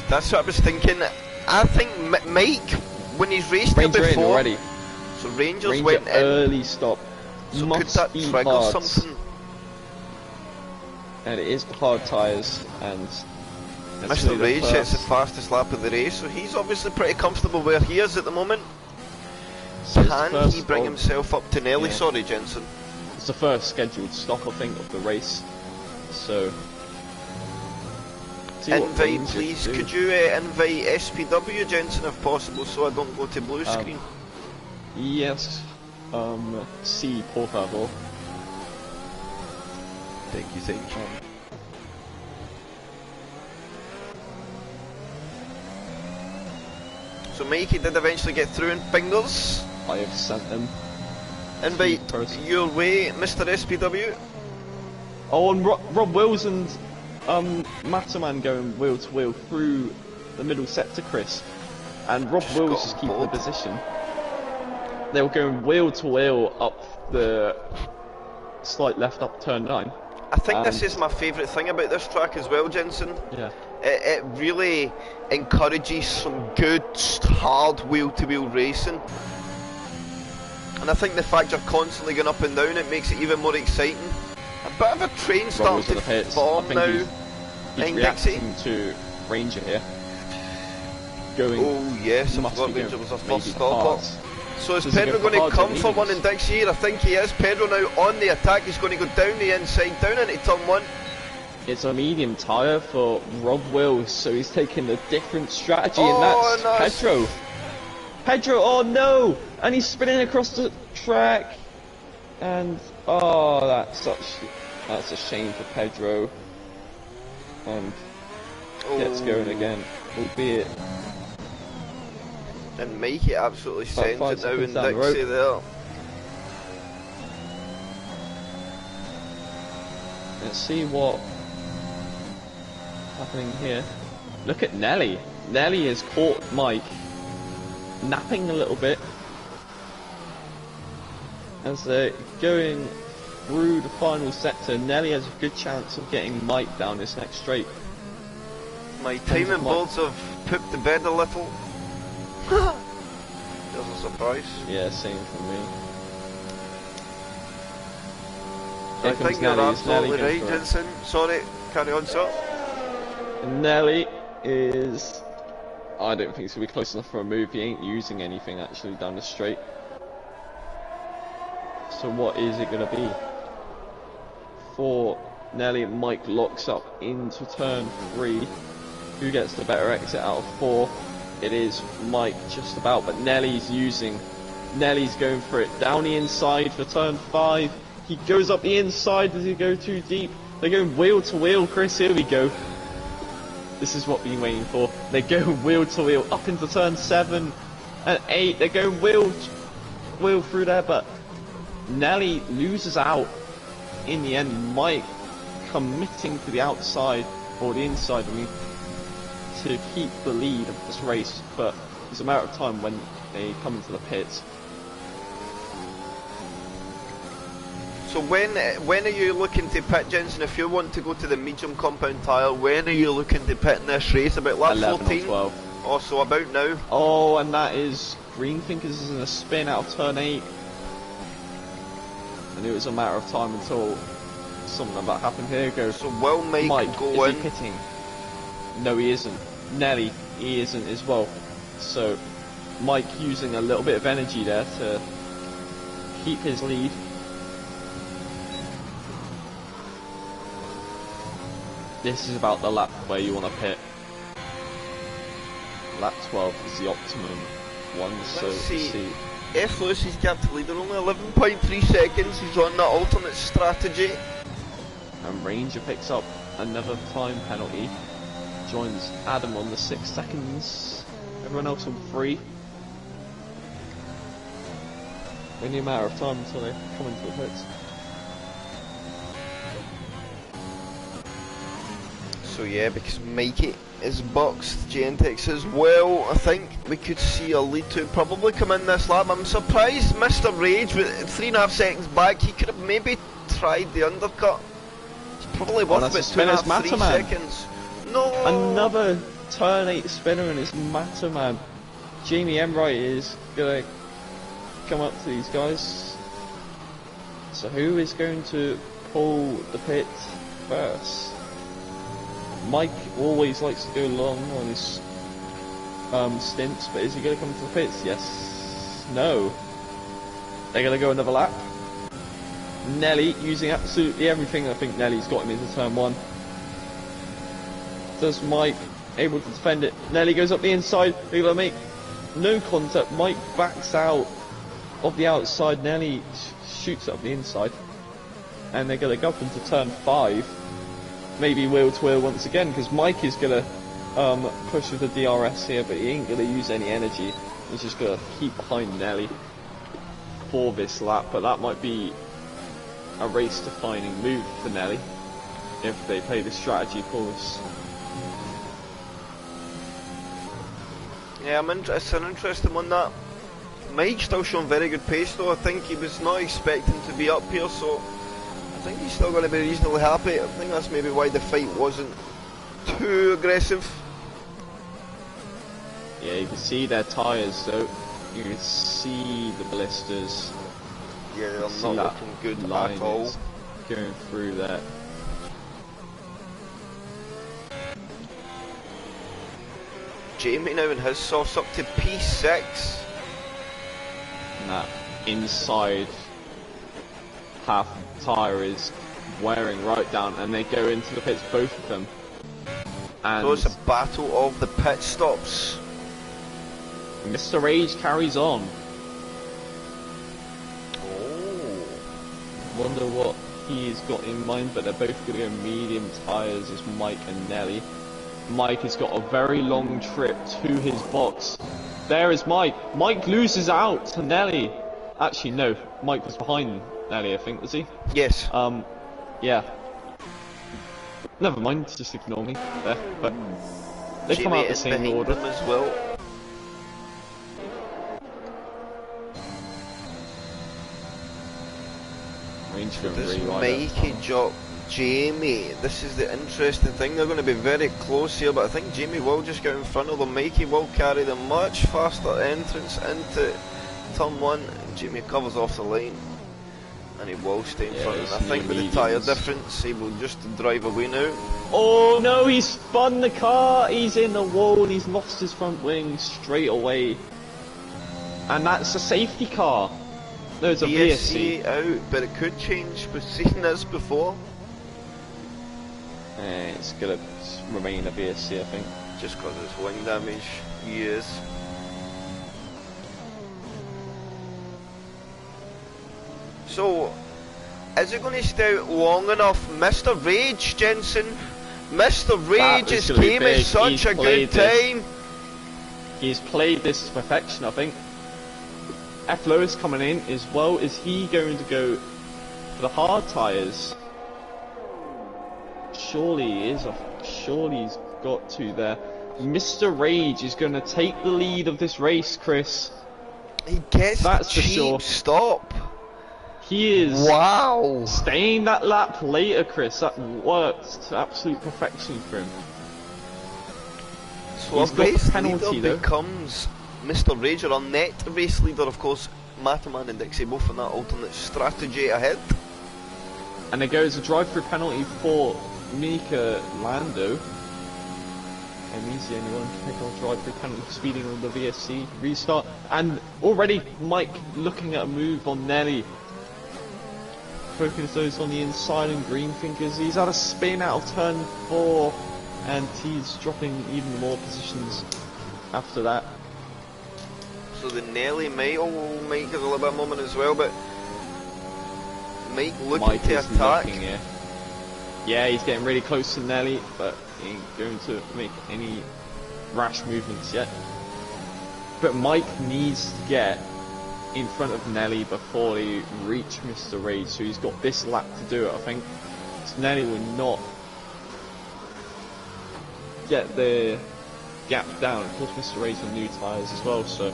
That's what I was thinking. I think Mike, when he's raced here before, already. So Ranger went in. Early stop. So Must could that be trigger hard. something? And it is hard tyres, and Mr. Rage hits the fastest lap of the race, so he's obviously pretty comfortable where he is at the moment. Can he bring himself up to Nelly? Yeah. Sorry, Jensen. It's the first scheduled stop, I think, of the race. So, invite, please. Could you invite SPW, Jensen, if possible, so I don't go to blue screen? Yes. Sí, por favor. Thank you. So Mikey did eventually get through, and fingers. I have sent them. Invite your way, Mr. SPW. Oh, and Rob Wills and Matterman going wheel to wheel through the middle sector, Chris. And Rob Wills is keeping the position. They were going wheel to wheel up the slight left up turn 9. I think this is my favourite thing about this track as well, Jensen. Yeah. It really encourages some good, hard wheel-to-wheel racing. And I think the fact you're constantly going up and down, it makes it even more exciting. A bit of a train starting to form now he's in Dixie. Reacting to Ranger here. Going. Oh yes, I forgot Ranger was a first stopper. So is Pedro going to come for one in Dixie here? I think he is. Pedro now on the attack. He's going to go down the inside, down into turn 1. It's a medium tyre for Rob Wills, so he's taking a different strategy, and that's nice. Pedro. Pedro, oh no! And he's spinning across the track, and oh, that's a shame for Pedro. And gets going again, albeit. And Mikey absolutely sends it now in Dixie there. Let's see what's happening here. Look at Nelly. Nelly has caught Mike napping a little bit as they're going through the final sector. Nelly has a good chance of getting Mike down this next straight. My timing boards have pooped the bed a little. There's a surprise. Yeah, same for me. I think you're absolutely right, Jensen. Sorry, carry on, sir. Nelly is... I don't think it's going to be close enough for a move. He ain't using anything actually down the straight. So what is it going to be? For Nelly, Mike locks up into turn 3. Who gets the better exit out of 4? It is Mike just about, but Nelly's going for it down the inside for turn 5. He goes up the inside. Does he go too deep? They're going wheel to wheel, Chris. Here we go. This is what we've been waiting for. They go wheel to wheel up into turn 7 and 8. They're going wheel through there, but Nelly loses out in the end. Mike committing to the outside or the inside, I mean, to keep the lead of this race, but it's a matter of time when they come into the pits. So when are you looking to pit, Jensen? If you want to go to the medium compound tyre, when are you looking to pit in this race? About lap 14? 12. Oh, so about now. Oh, and that is Green Thinkers is in a spin out of turn 8. And it was a matter of time until something like that happened. Here goes. So will Mike go is in? He pitting? No, he isn't. Nelly, he isn't as well. So Mike using a little bit of energy there to keep his lead. This is about the lap where you want to pit. Lap 12 is the optimum one. So let's see. F. Lewis's gap to leader only 11.3 seconds. He's on that alternate strategy. And Ranger picks up another time penalty. Joins Adam on the 6 seconds. Everyone else on 3. Only a matter of time until they come into the pits. So yeah, because Mikey is boxed, Gentex as well. I think we could see a lead to probably come in this lap. I'm surprised Mr. Rage with 3.5 seconds back. He could have maybe tried the undercut. It's probably worth about 2.5, 3 seconds. No! Another turn 8 spinner and it's Matterman. Jamie Emright is going to come up to these guys. So who is going to pull the pit first? Mike always likes to go long on his stints, but is he going to come to the pits? Yes. No. They're going to go another lap. Nelly using absolutely everything. I think Nelly's got him into turn 1. Does Mike able to defend it? Nelly goes up the inside. They're going to make no contact. Mike backs out of the outside. Nelly shoots up the inside. And they're going to go up into turn 5. Maybe wheel to wheel once again, because Mike is going to push with the DRS here, but he ain't gonna use any energy. He's just gonna keep behind Nelly for this lap, but that might be a race-defining move for Nelly if they play the strategy course. Yeah, it's an interesting one, that. Mike's still showing very good pace though. I think he was not expecting to be up here, so I think he's still going to be reasonably happy. I think that's maybe why the fight wasn't too aggressive. Yeah, you can see their tyres though. You can see the blisters. Yeah, they're not looking good at all. Going through there. Jamie now in his softs up to P6. And that inside half tyre is wearing right down, and they go into the pits, both of them. And so it's a battle of the pit stops. Mr. Rage carries on. Oh. Wonder what he's got in mind, but they're both going to go medium tyres as Mike and Nelly. Mike has got a very long trip to his box. There is Mike. Mike loses out to Nelly. Actually, no. Mike was behind Nelly, I think, was he? Yes. Yeah. Never mind, just ignore me there. But they Jamie come out the same order as well. Does Mikey drop Jamie? This is the interesting thing. They're going to be very close here, but I think Jamie will just get in front of them. Mikey will carry the much faster entrance into turn 1. And Jamie covers off the line, and he will stay in front. And I think with the tyre difference, he will just drive away now. Oh no, he's spun the car. He's in the wall, and he's lost his front wing straight away. And that's a safety car. No, it's a VSC out, but it could change. We've seen this before. It's gonna remain a VSC, I think. Just because of its wing damage. Yes. So, is it going to stay out long enough? Mr. Rage, Jensen. Mr. Rage has came at such a good time. He's played this to perfection, I think. F. Lois coming in as well. Is he going to go for the hard tyres? Surely he is. Surely he's got to there. Mr. Rage is going to take the lead of this race, Chris. He gets the cheap stop. He is. Wow. Staying that lap later, Chris. That worked to absolute perfection for him. So he's a got race the penalty leader though. Becomes Mr. Rage, or our net race leader, of course. Mataman and Dixie both in that alternate strategy ahead. And there goes a drive-through penalty for Mika Lando. And he's the only one to pick on drive-through penalty for speeding on the VSC restart. And already Mike looking at a move on Nelly. Focus those on the inside and green fingers. He's had a spin out of turn 4, and he's dropping even more positions after that. So the Nelly might make us a little bit of a moment as well, but Mike looking to attack. Yeah, he's getting really close to Nelly, but he ain't going to make any rash movements yet. But Mike needs to get in front of Nelly before they reach Mr. Rage, so he's got this lap to do it, I think. So Nelly will not get the gap down. Of course, Mr. Rage on new tyres as well, so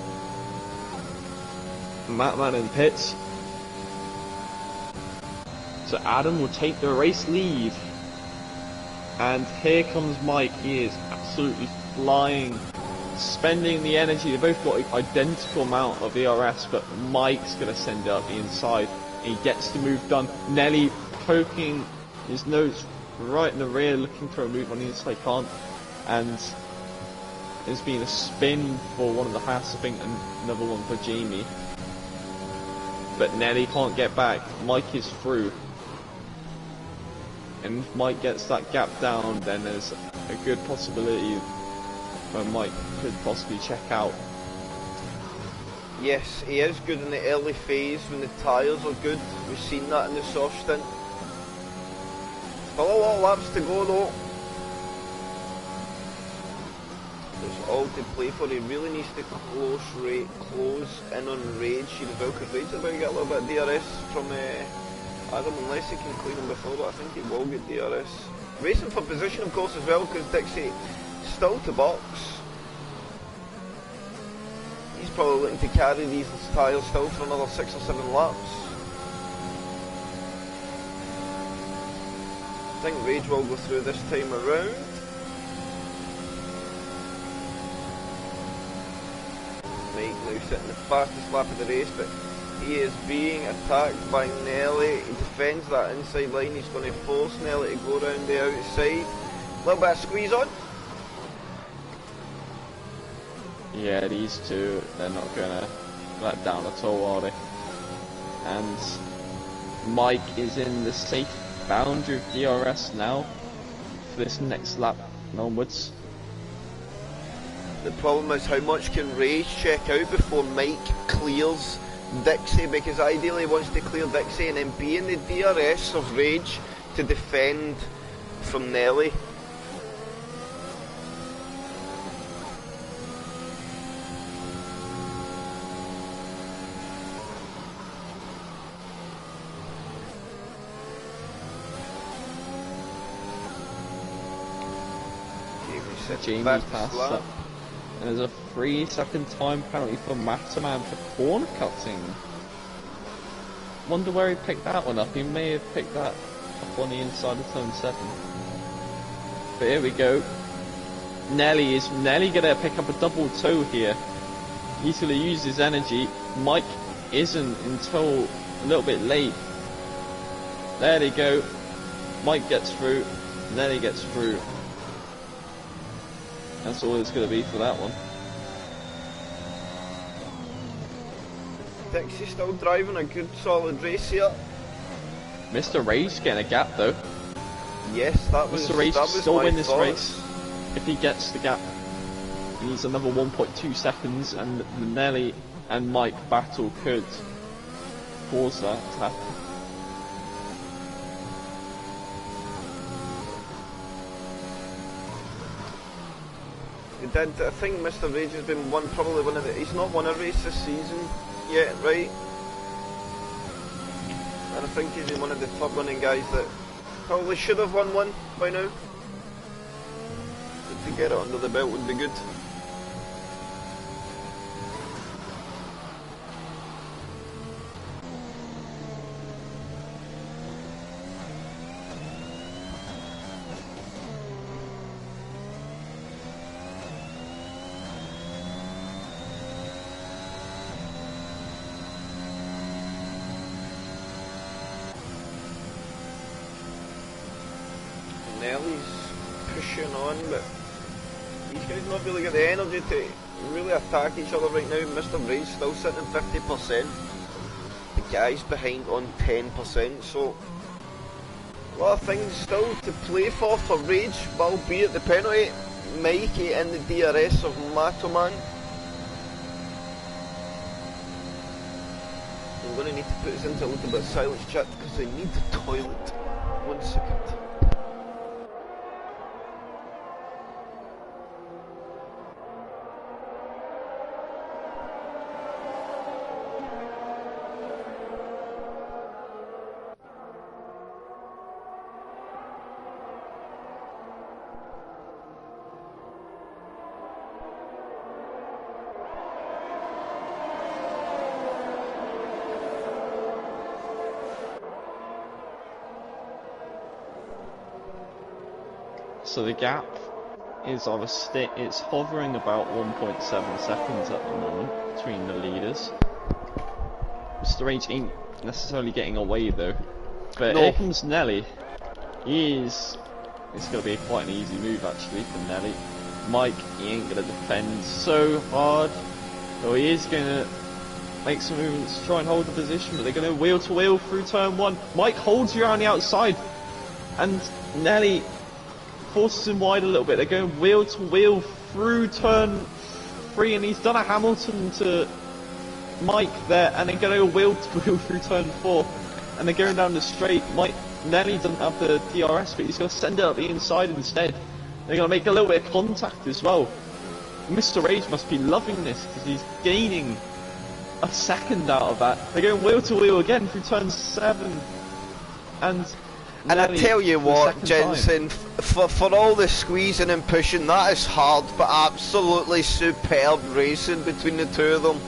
Mattman in pits. So Adam will take the race lead. And here comes Mike. He is absolutely flying, spending the energy. They both got an identical amount of ERS, but Mike's going to send it up the inside. He gets the move done. Nelly poking his nose right in the rear, looking for a move on the inside, can't. And there's been a spin for one of the Haas, I think, and another one for Jamie. But Nelly can't get back. Mike is through. And if Mike gets that gap down, then there's a good possibility where Mike could possibly check out. Yes, he is good in the early phase when the tyres are good. We've seen that in the soft stint. Still a lot of laps to go though. There's all to play for. He really needs to close in on Rage here as well, because Rage is about to get a little bit of DRS from Adam, unless he can clean him before, but I think he will get DRS. Racing for position, of course, as well, because Dixie still to box. He's probably looking to carry these tyres still for another 6 or 7 laps. I think Rage will go through this time around. Mike now sitting the fastest lap of the race, but he is being attacked by Nelly. He defends that inside line. He's going to force Nelly to go around the outside. A little bit of squeeze on. Yeah, these two, they're not going to let down at all, are they? And Mike is in the safe boundary of DRS now for this next lap and onwards. The problem is how much can Rage check out before Mike clears Dixie, because ideally he wants to clear Dixie and then be in the DRS of Rage to defend from Nelly. Jamie passed up. And there's a 3-second time penalty for Mataman for corner cutting. Wonder where he picked that one up. He may have picked that up on the inside of turn 7. But here we go. Is Nelly gonna pick up a double toe here? He's gonna use his energy. Mike isn't until a little bit late. There they go. Mike gets through. Nelly gets through. That's all it's going to be for that one. Dixie still driving a good solid race here. Mr. Rage getting a gap though. Yes, that was Mr. Rage still win this thoughts. race if he gets the gap. He needs another 1.2 seconds, and the Nelly and Mike battle could cause that to happen. I think Mr. Rage has been probably one of the. He's not won a race this season yet, right? And I think he's one of the top winning guys that probably should have won one by now. But to get it under the belt would be good. Nelly's pushing on, but these guys not really got the energy to really attack each other right now. Mr. Rage still sitting at 50%. The guys behind on 10%, so a lot of things still to play for Rage, albeit the penalty. Mikey in the DRS of Matoman. I'm going to need to put this into a little bit of silence chat because I need the toilet. 1 second. So the gap is of it's hovering about 1.7 seconds at the moment between the leaders. Mr. Rage ain't necessarily getting away though. But no. Here comes Nelly. It's going to be quite an easy move actually for Nelly. Mike, he ain't going to defend so hard. Though he is going to make some movements to try and hold the position, but they're going to wheel to wheel through turn 1. Mike holds you around the outside, and Nelly forces him wide a little bit. They're going wheel to wheel through turn 3, and he's done a Hamilton to Mike there, and they're going to wheel to wheel through turn 4, and they're going down the straight. Nelly doesn't have the DRS, but he's going to send it up the inside instead. They're going to make a little bit of contact as well. Mr. Rage must be loving this because he's gaining a second out of that. They're going wheel to wheel again through turn 7. And I tell you what, time. Jensen, for all the squeezing and pushing, that is hard, but absolutely superb racing between the two of them.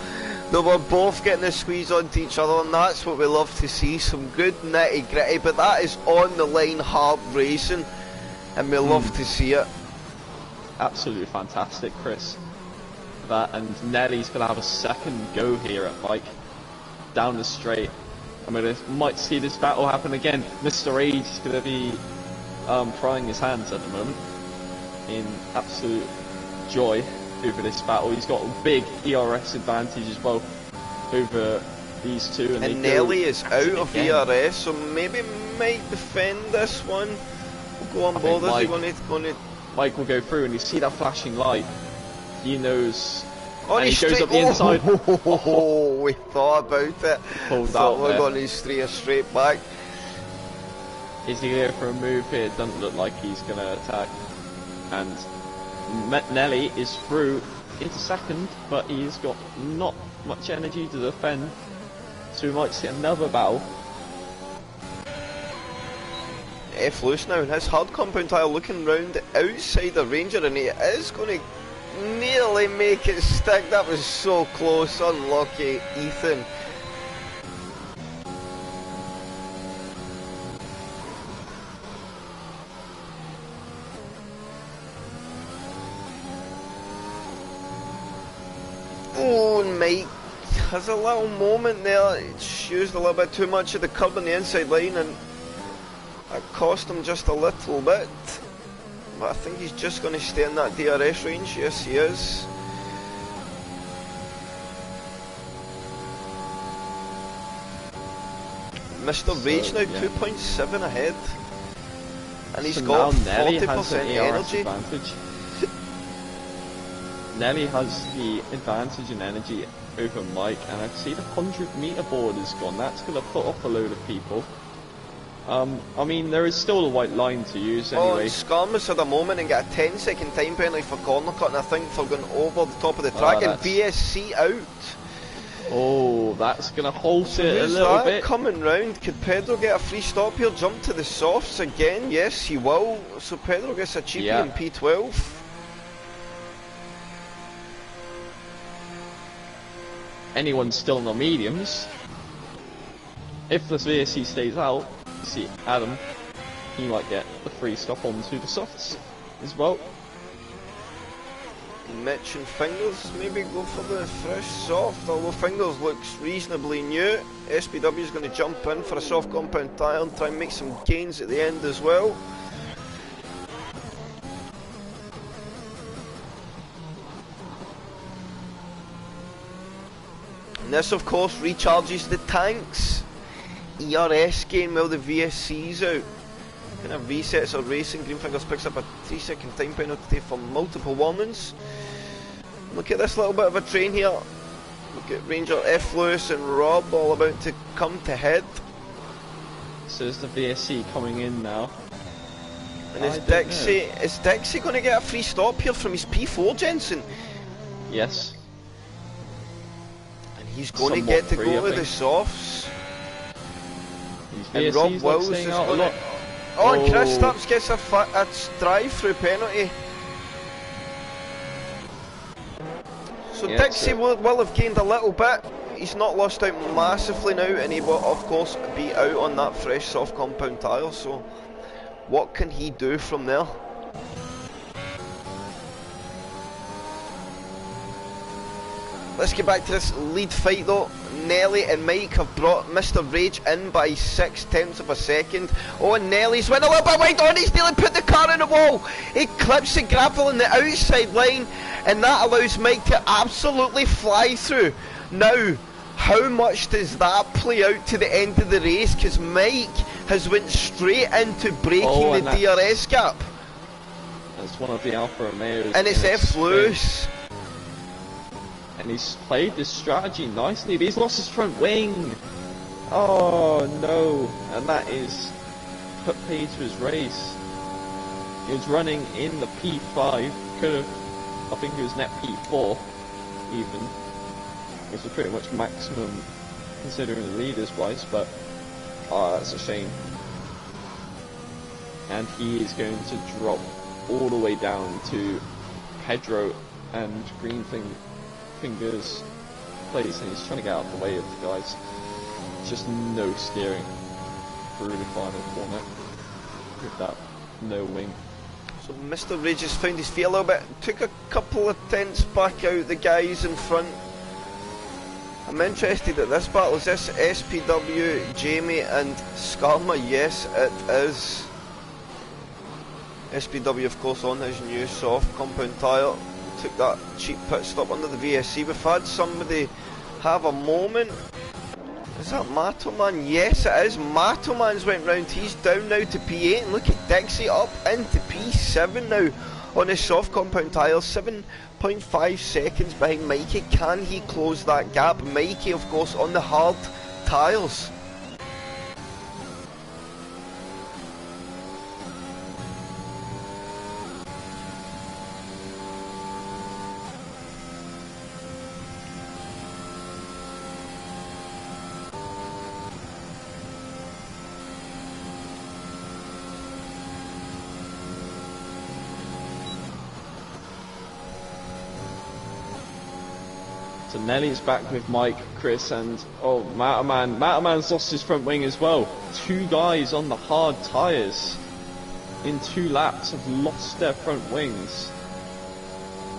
They were both getting the squeeze onto each other, and that's what we love to see. Some good nitty gritty, but that is on the line hard racing, and we love to see it. Absolutely fantastic, Chris. That, and Nelly's going to have a second go here at Mike down the straight. I mean, might see this battle happen again. Mr. Age is going to be trying his hands at the moment in absolute joy over this battle. He's got a big ERS advantage as well over these two. And Nelly is out of ERS, so maybe might defend this one. We'll go on board. Is he going to... Mike will go through, and you see that flashing light. He knows. On and his he goes up the inside. Oh, we thought about it. Thought we're going to steer straight back. Is he going to go for a move here? It doesn't look like he's going to attack. And Nelly is through into second, but he's got not much energy to defend. So we might see another battle. F loose now, and his hard compound tire looking round outside the Ranger, and he is going to nearly make it stick. That was so close. Unlucky Ethan. Oh, and Mike has a little moment there. It's used a little bit too much of the curb on the inside line, and that cost him just a little bit. But I think he's just going to stay in that DRS range. Yes, he is. Mr. Rage now 2.7 ahead. And he's got 40% energy. Nelly has the advantage in energy over Mike, and I see the 100-meter board is gone. That's going to put off a load of people. I mean, there is still a white line to use anyway. Oh, Skarmus had a moment and got a 10-second time penalty for corner cut, and I think for going over the top of the track, and VSC out. Oh, that's going to halt it a little bit. Coming round, could Pedro get a free stop here? Jump to the softs again? Yes, he will. So Pedro gets a cheapie in P12. Anyone's still in the mediums. If the VSC stays out, you see Adam, he might get the free stop onto the softs as well. Mitch and Fingers maybe go for the fresh soft, although Fingers looks reasonably new. SPW is going to jump in for a soft compound tyre and try and make some gains at the end as well. And this of course recharges the tanks. ERS gain while the VSC's out. Kind of resets our racing. Greenfingers picks up a 3-second time penalty for multiple warnings. Look at this little bit of a train here. Look at Ranger F. Lewis and Rob all about to come to head. So is the VSC coming in now? And is Dixie going to get a free stop here from his P4, Jensen? Yes. And he's going to get to go with the softs. And Rob Wills is going to... Oh, and Chris Stubbs gets a drive-through penalty. So Dixie will have gained a little bit. He's not lost out massively now, and he will of course be out on that fresh soft compound tyre, so what can he do from there? Let's get back to this lead fight though. Nelly and Mike have brought Mr. Rage in by 0.6 of a second. Oh, and Nelly's went a little bit wide on. He's nearly put the car in the wall. He clips the gravel on the outside line, and that allows Mike to absolutely fly through. Now, how much does that play out to the end of the race? Because Mike has went straight into breaking the DRS gap. That's one of the Alfa Romeos. And it's F. Lewis. And he's played this strategy nicely, but he's lost his front wing. Oh no, and that is put paid to his race. He was running in the P5, could have I think he was net P4 even, which was pretty much maximum considering the leaders wise, but that's a shame. And he is going to drop all the way down to Pedro and Fingers place, and he's trying to get out of the way of the guys. Just no steering through the final corner with that no wing. So Mr. Ray just found his feet a little bit, took a couple of tenths back out the guys in front. I'm interested at this battle. Is this SPW, Jamie and Skarma? Yes, it is. SPW, of course, on his new soft compound tyre. Took that cheap pit stop under the VSC. We've had somebody have a moment. Is that Matoman? Yes, it is. Matoman's went round. He's down now to P8. And look at Dixie up into P7 now on his soft compound tyre. 7.5 seconds behind Mikey. Can he close that gap? Mikey, of course, on the hard tyres. So Nelly's back with Mike, Chris, and oh, Mataman. Mataman's lost his front wing as well. Two guys on the hard tyres in 2 laps have lost their front wings.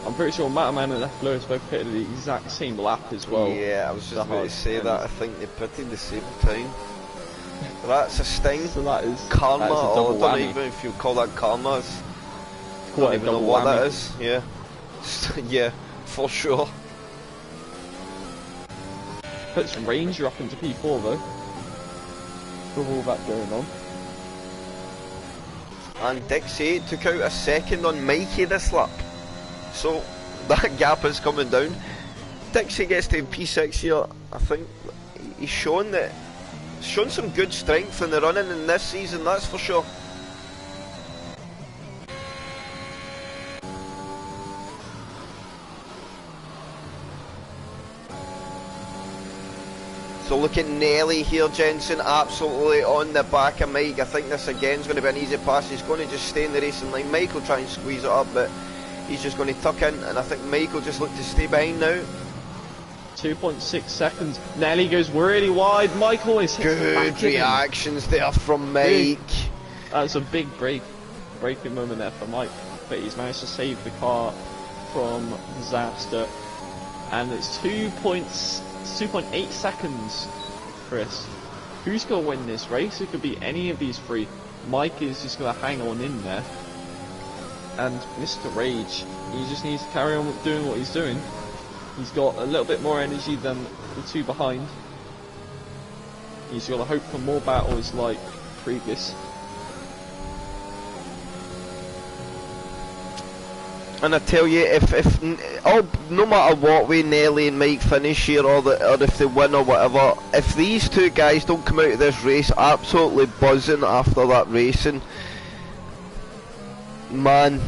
I'm pretty sure Mataman and F. Lewis both pitted the exact same lap as well. Yeah, I was just about to say that. I think they pitted the same time. That's a sting. So that is karma, that is a or I double don't whammy. even know if you call that karma. I Quite don't a even know double what that whammy. is. Yeah. Yeah, for sure. Puts Ranger up into P4 though, with all that going on. And Dixie took out a second on Mikey this lap. So that gap is coming down. Dixie gets to P6 here. I think he's shown some good strength in the running in this season, that's for sure. So look at Nelly here, Jensen, absolutely on the back of Mike. I think this again is going to be an easy pass. He's going to just stay in the racing line. Mike will try and squeeze it up, but he's just going to tuck in, and I think Mike will just look to stay behind now. 2.6 seconds. Nelly goes really wide. Mike always hits the back Good of him. reactions there from Mike. That's a big breaking moment there for Mike, but he's managed to save the car from disaster. And it's 2.8 seconds, Chris. Who's going to win this race? It could be any of these three. Mike is just going to hang on in there. And Mr. Rage, he just needs to carry on doing what he's doing. He's got a little bit more energy than the two behind. He's got to hope for more battles like previous. And I tell you, if no matter what way Nelly and Mike finish here, or if they win or whatever, if these two guys don't come out of this race absolutely buzzing after that racing, man,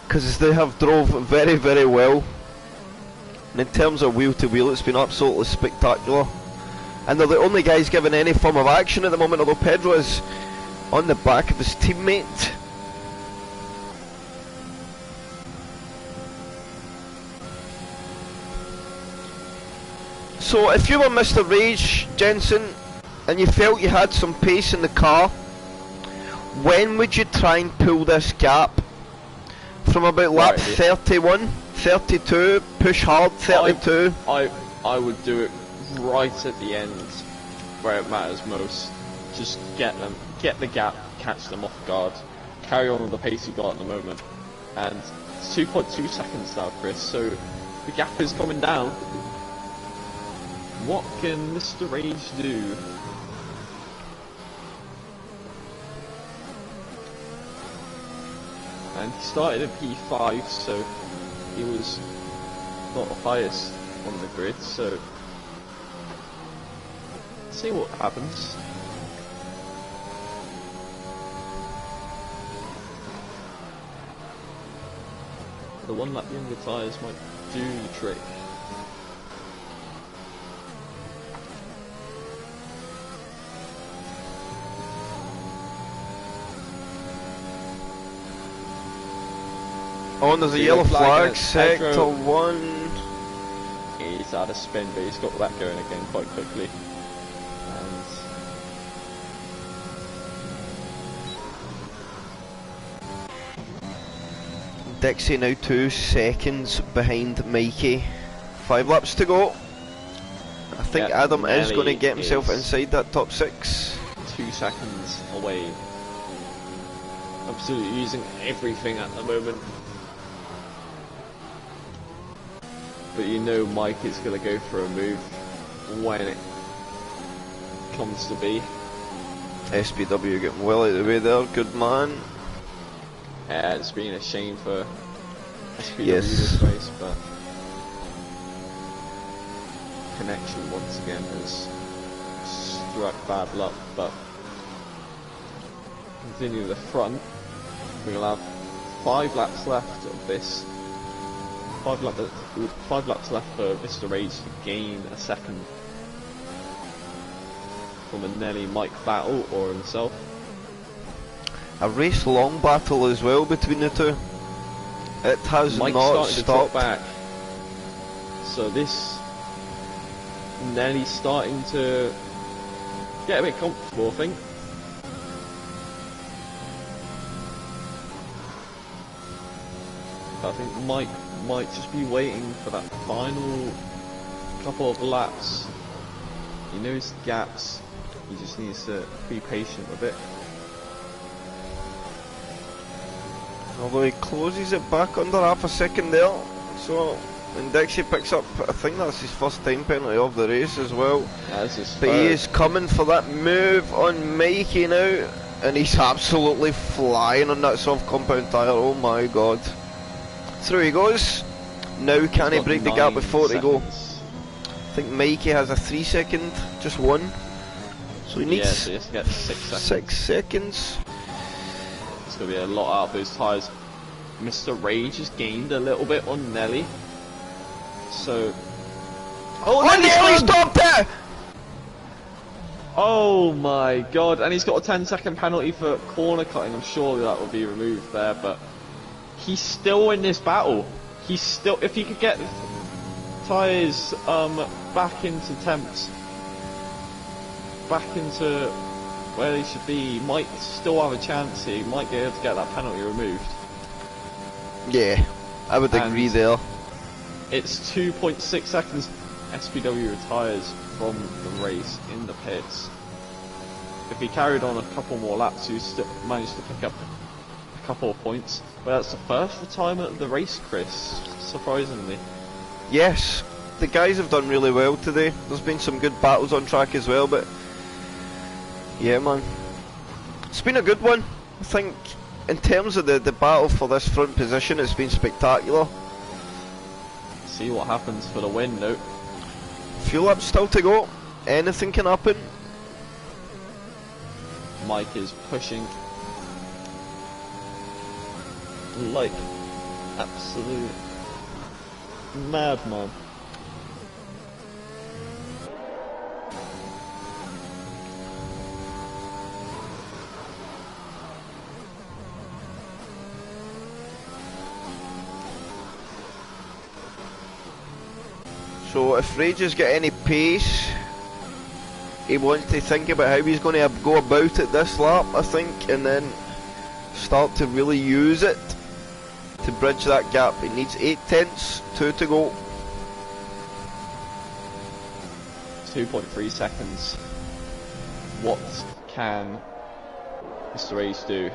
because they have drove very, very well. And in terms of wheel to wheel, it's been absolutely spectacular. And they're the only guys giving any form of action at the moment, although Pedro is on the back of his teammate. So if you were Mr. Rage, Jensen, and you felt you had some pace in the car, when would you try and pull this gap? From about lap 31, 32, push hard 32? I would do it right at the end, where it matters most. Just get the gap, catch them off guard, carry on with the pace you got at the moment. And it's 2.2 seconds now, Chris, so the gap is coming down. What can Mr. Rage do? And he started at P5, so he was not the highest on the grid, so let's see what happens. the one lap younger tyres might do the trick. Oh, and there's a yellow flag, sector 1. He's out of spin, but he's got that going again quite quickly. And Dixie now 2 seconds behind Mikey. 5 laps to go. I think Adam is going to get himself inside that top 6. 2 seconds away. Absolutely using everything at the moment. But you know Mike is going to go for a move when it comes to be. SPW getting well out of the way there, good man. It's been a shame for SPW Yes. this race, but connection once again has struck bad luck. But continue the front, we'll have 5 laps left of this. 5 laps left for Mr. Rage to gain a second from a Nelly Mike battle or himself. A race long battle as well between the two. It has Mike's not starting to drop stopped. back. So this Nelly's starting to get a bit comfortable, I think. But I think Mike might just be waiting for that final couple of laps. He knows the gaps, he just needs to be patient with it. Although he closes it back under half a second there. So when Dixie picks up, I think that's his first time penalty of the race as well. That's his But he third. is coming for that move on Mikey now, and he's absolutely flying on that soft compound tyre. Oh my god. Through he goes. Now can he Got break the gap 9 before they go? seconds. I think Mikey has a 3 second, just one. So he Yeah, needs so he has to get 6 seconds. 6 seconds. It's going to be a lot out of those tyres. Mr. Rage has gained a little bit on Nelly. So... Oh, Nelly stopped it! Oh my god, and he's got a 10-second penalty for corner cutting. I'm sure that will be removed there, but he's still in this battle. He's still, if he could get tyres back into temps, back into where they should be, he might still have a chance here. He might be able to get that penalty removed. Yeah, I would And agree there. It's 2.6 seconds. SPW retires from the race in the pits. If he carried on a couple more laps, he would still managed to pick up a couple of points. But that's the first retirement of the race, Chris, surprisingly. Yes, the guys have done really well today. There's been some good battles on track as well, but yeah, man, it's been a good one. I think in terms of the battle for this front position, it's been spectacular. See what happens for the win, though. Few laps still to go. Anything can happen. Mike is pushing like absolute madman. So if Rage's got any pace, he wants to think about how he's going to go about it this lap, I think, and then start to really use it to bridge that gap. He needs 8 tenths, 2 to go. 2.3 seconds. What can Mr. Ace do?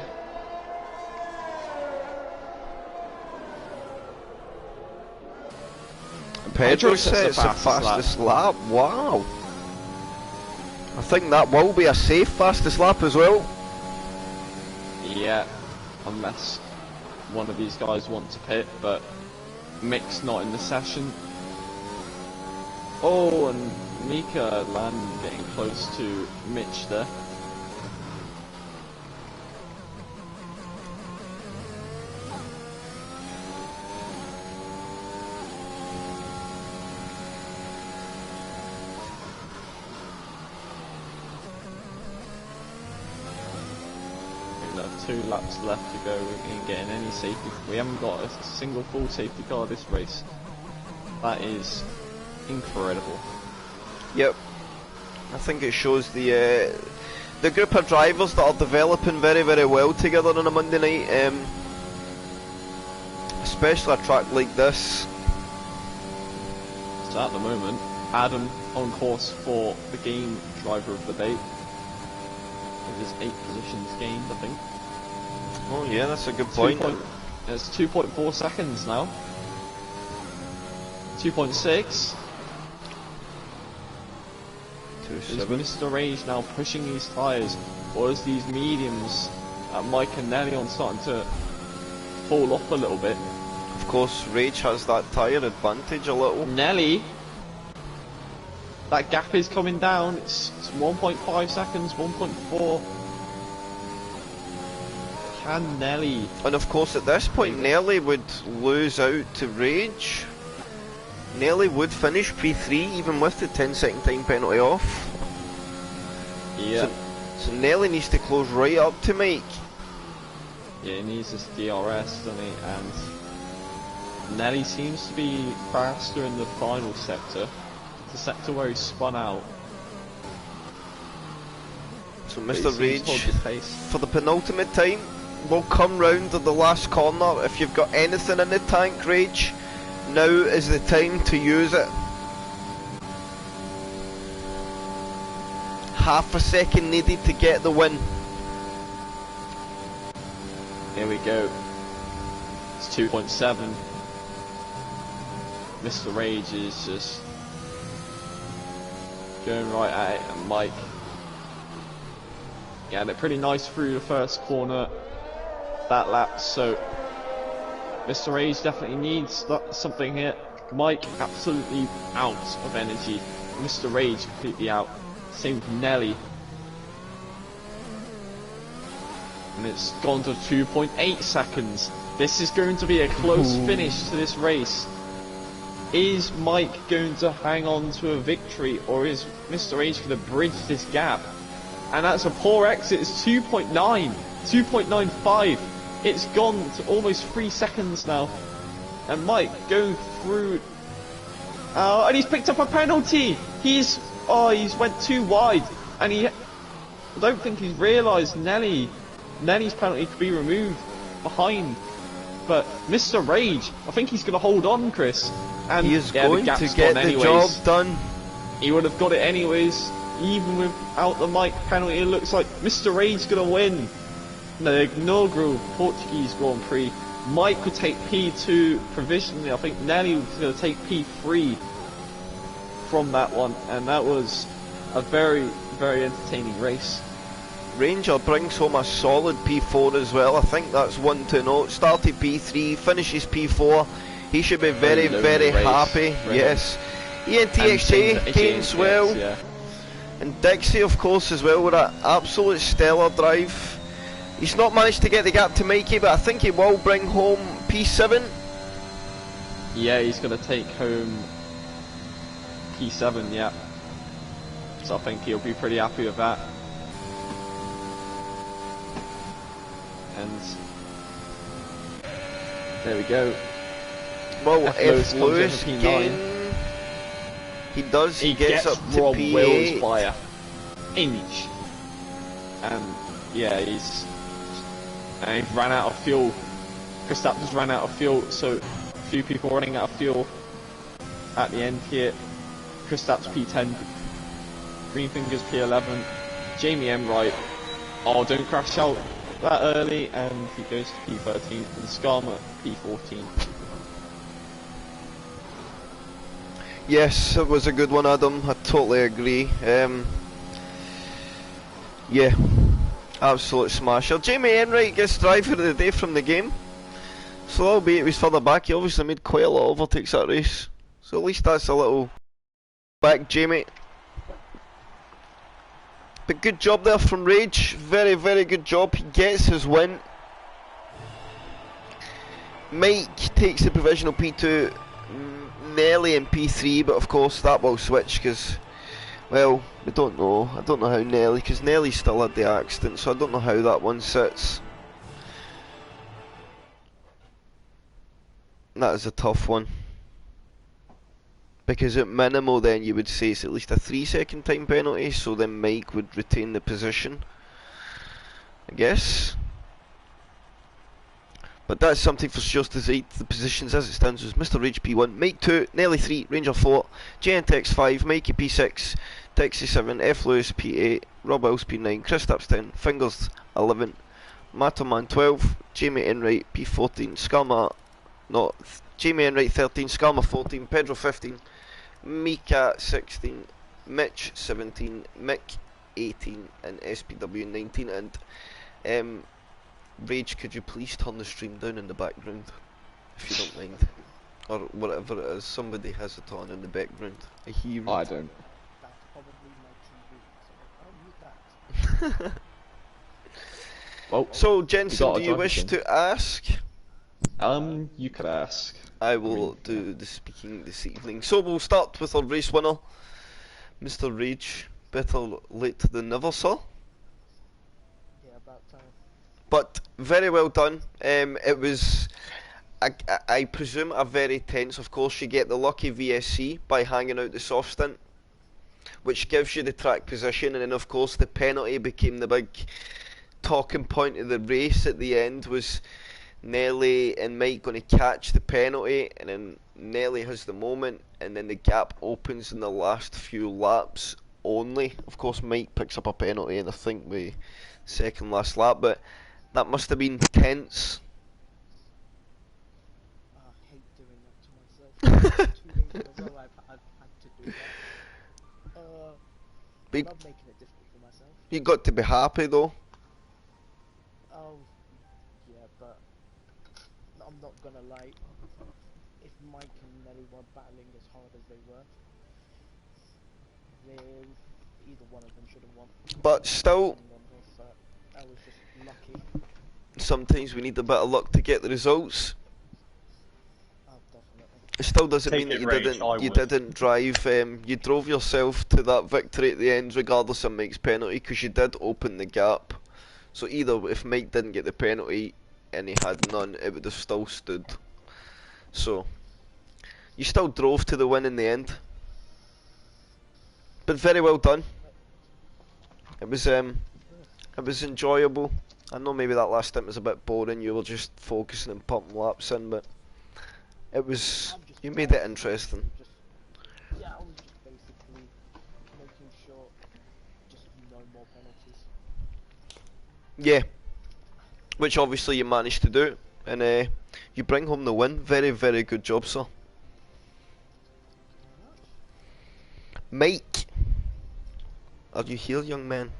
Pedro sets sets the fastest lap. Wow. I think that will be a safe fastest lap as well. Yeah, unless one of these guys want to pit, but Mick's not in the session. Oh, and Mika Land getting close to Mitch there. 2 laps left to go in getting any safety. We haven't got a single full safety car this race. That is incredible. Yep. I think it shows the group of drivers that are developing very, very well together on a Monday night. Especially a track like this. So at the moment, Adam on course for the game driver of the day. With his 8 positions gained, I think. Oh yeah, that's a good point. It's 2.4 seconds now. 2.6. Is Mr. Rage now pushing these tyres, or is these mediums at Mike and Nelly on starting to fall off a little bit? Of course, Rage has that tyre advantage a little. Nelly, that gap is coming down. It's 1.5 seconds, 1.4. Can Nelly? And of course, at this point, Nelly would lose out to Rage. Nelly would finish P3 even with the 10-second time penalty off. Yeah. So Nelly needs to close right up to Mike. Yeah, he needs this DRS, doesn't he? And Nelly seems to be faster in the final sector. The sector where he spun out. So Mr. Rage, for the penultimate time, will come round to the last corner. If you've got anything in the tank, Rage, now is the time to use it. Half a second needed to get the win. Here we go. It's 2.7. Mr. Rage is just going right at it, and Mike getting it pretty nice through the first corner that lap. So Mr. Rage definitely needs something here. Mike absolutely out of energy. Mr. Rage completely out. Same with Nelly. And it's gone to 2.8 seconds. This is going to be a close finish to this race. Is Mike going to hang on to a victory, or is Mr. Rage going to bridge this gap? And that's a poor exit. It's 2.9, 2.95. It's gone to almost 3 seconds now. And Mike going through. And he's picked up a penalty. He's went too wide, and I don't think he's realised Nelly's penalty could be removed behind. But Mr. Rage, I think he's going to hold on, Chris. And he is going to get the job done. He would have got it anyways, even without the Mike penalty. It looks like Mr. Rage's going to win the inaugural Portuguese Grand Prix. Mike could take P2 provisionally. I think Nelly was going to take P3 from that one, and that was a very, very entertaining race. Ranger brings home a solid P4 as well. I think that's one to note. Started P3, finishes P4. He should be very, very happy. Yes. Ian TXJ gains well. Yeah. And Dixie, of course, as well, with an absolute stellar drive. He's not managed to get the gap to Mikey, but I think he will bring home P7. Yeah, he's going to take home P7, yeah. So I think he'll be pretty happy with that. And there we go. Well, if Lewis can, he gets up to Rob P8 Wills by an inch. And yeah, he's ran out of fuel. Kristaps just ran out of fuel, so a few people running out of fuel at the end here. Kristaps P10, Greenfingers P11, Jamie Enright. Oh, don't crash out that early, and he goes to P13, and Skarma P14. Yes, it was a good one, Adam. I totally agree. Yeah, absolute smasher. Jamie Enright gets driver of the day from the game. So albeit he was further back, he obviously made quite a lot of overtakes that race. So at least that's a little back, Jamie. But good job there from Rage. Very, very good job. He gets his win. Mike takes the provisional P2. Nelly in P3, but of course that will switch because, well, we don't know. I don't know how Nelly, because Nelly still had the accident, so I don't know how that one sits. That is a tough one. Because at minimal then you would say it's at least a 3 second time penalty, so then Mike would retain the position, I guess. But that's something for sure to decide. The positions as it stands was Mr. Rage P1, Mike 2, Nelly 3, Ranger 4, JNTX 5, Mikey P6, Texie 7, F Lewis P8, Rob Else P9, Chris Taps 10, Fingers 11, Matterman 12, Jamie Enright P14, Skalma, no, Jamie Enright 13, Skalma 14, Pedro 15, Mika 16, Mitch 17, Mick 18, and SPW 19. And Rage, could you please turn the stream down in the background, if you don't mind, or whatever it is. Somebody has it on in the background. I hear it. I don't. That's probably my TV, so I'll mute that. Well, So, Jensen, got a do you wish job, to ask? you could ask. I will do the speaking this evening. So we'll start with our race winner, Mr. Rage. Better late than never, sir. Yeah, about time. But very well done. It was, I presume, a very tense. Of course, you get the lucky VSC by hanging out the soft stint, which gives you the track position, and then of course the penalty became the big talking point of the race at the end. Was Nelly and Mike going to catch the penalty, and then Nelly has the moment, and then the gap opens in the last few laps only. Of course, Mike picks up a penalty, and I think the second last lap, but that must have been tense. I hate doing that to myself. 2 days in a row I've had to do that. I But love making it difficult for myself. you got to be happy though. Oh, yeah, but I'm not gonna lie. If Mike and Nelly were battling as hard as they were, either one of them should have won. But still, But I was just lucky. sometimes we need a bit of luck to get the results. Oh, definitely. It still doesn't Take mean that it, you Rage, didn't. I You would. didn't drive. You drove yourself to that victory at the end, regardless of Mike's penalty, because you did open the gap. So either if Mike didn't get the penalty and he had none, it would have still stood. So you still drove to the win in the end. But very well done. It was enjoyable. I know maybe that last stint was a bit boring. You were just focusing and pumping laps in, but it was. You made it interesting. Yeah, I was just basically making sure just no more penalties. Yeah, which obviously you managed to do, and you bring home the win. Very, very good job, sir. Mike, are you here, young man?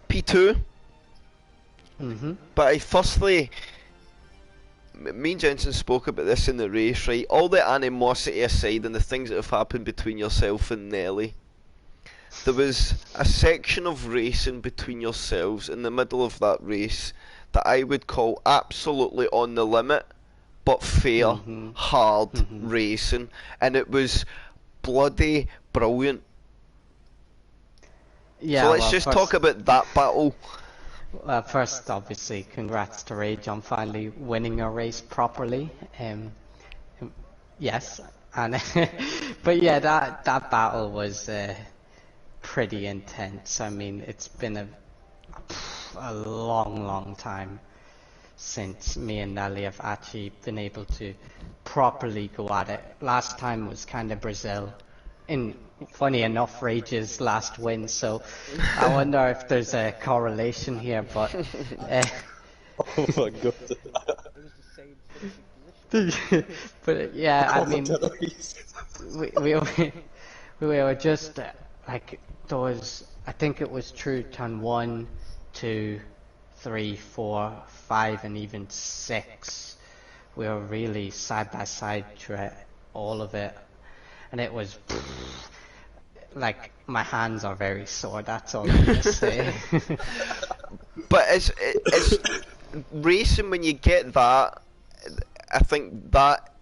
P2. But I firstly, me and Jensen spoke about this in the race, right? All the animosity aside and the things that have happened between yourself and Nelly, there was a section of racing between yourselves in the middle of that race that I would call absolutely on the limit, but fair, hard racing, and it was bloody brilliant. Yeah, So let's well, just first, talk about that battle. first, obviously, congrats to Rage on finally winning a race properly. Yes, and but yeah, that battle was pretty intense. I mean, it's been a long time since me and Nelly have actually been able to properly go at it. Last time was kind of Brazil. Funny enough, Rage's last win, so I wonder if there's a correlation here, but Oh my god. It was the same finishing position. but yeah, I mean, we were just like there was, I think it was true turn 1, 2, 3, 4, 5, and even 6. We were really side by side through all of it, and it was like my hands are very sore. That's all I'm gonna say. But it's racing when you get that. I think that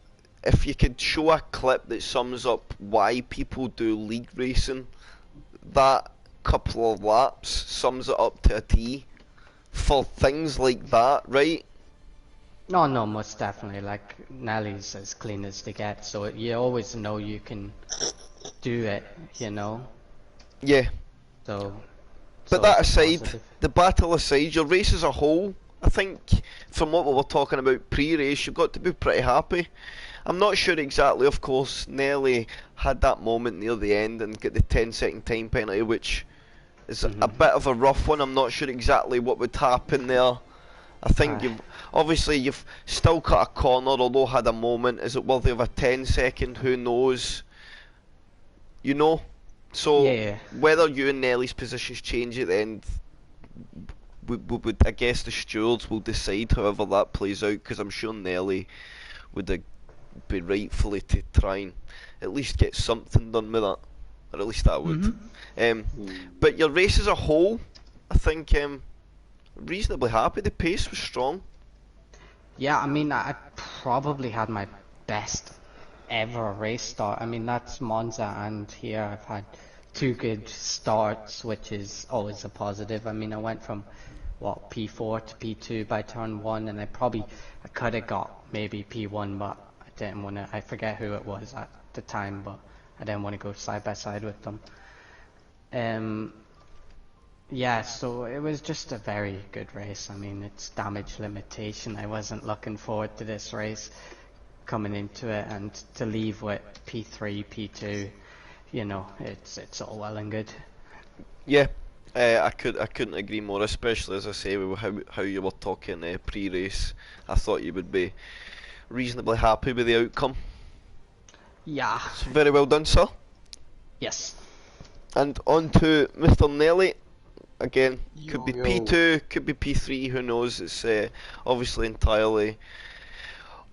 if you could show a clip that sums up why people do league racing, that couple of laps sums it up to a T for things like that, right? No, no, most definitely. Like Nelly's as clean as they get, so you always know you can do it, you know. Yeah. So, But so that it's a aside, positive. the battle aside, your race as a whole, I think from what we were talking about pre-race, you've got to be pretty happy. I'm not sure exactly, of course, Nelly had that moment near the end and get the 10-second time penalty, which is a Mhm. bit of a rough one. I'm not sure exactly what would happen there. I think Aye. you've still cut a corner, although had a moment. Is it worthy of a 10-second? Who knows? You know? So Yeah. whether you and Nelly's positions change at the end, I guess the stewards will decide however that plays out, because I'm sure Nelly would be rightfully to try and at least get something done with that, or at least I would. Mhm. Um, but your race as a whole, I think reasonably happy. The pace was strong. Yeah, I mean, I probably had my best ever race start. I mean, that's Monza, and here I've had two good starts, which is always a positive. I mean, I went from what P4 to P2 by turn one, and I could have got maybe P1, but I didn't want to. I forget who it was at the time, but I didn't want to go side by side with them. Um, yeah, so it was just a very good race. I mean, it's damage limitation. I wasn't looking forward to this race coming into it, and to leave with P3, P2, you know, it's all well and good. Yeah, I couldn't agree more. Especially as I say, with how you were talking pre-race, I thought you would be reasonably happy with the outcome. Yeah, So very well done, sir. yes. And on to Mr. Nelly. Again, could Yo, be yo. P2, could be P3, who knows? It's obviously entirely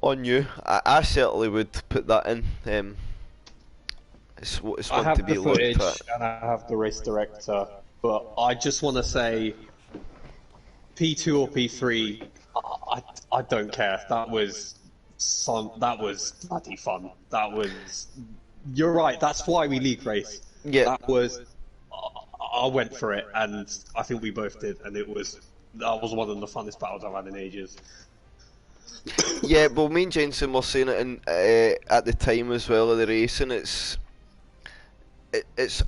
on you. I certainly would put that in. It's I one to have be the looked at. footage and I have the race director, but I just want to say P2 or P3, I don't care. That was bloody fun. You're right. That's why we league race. Yeah, That was I went for it, and I think we both did, and that was one of the funnest battles I've had in ages. yeah. Well, me and Jensen were saying it at the time as well of the race, and it's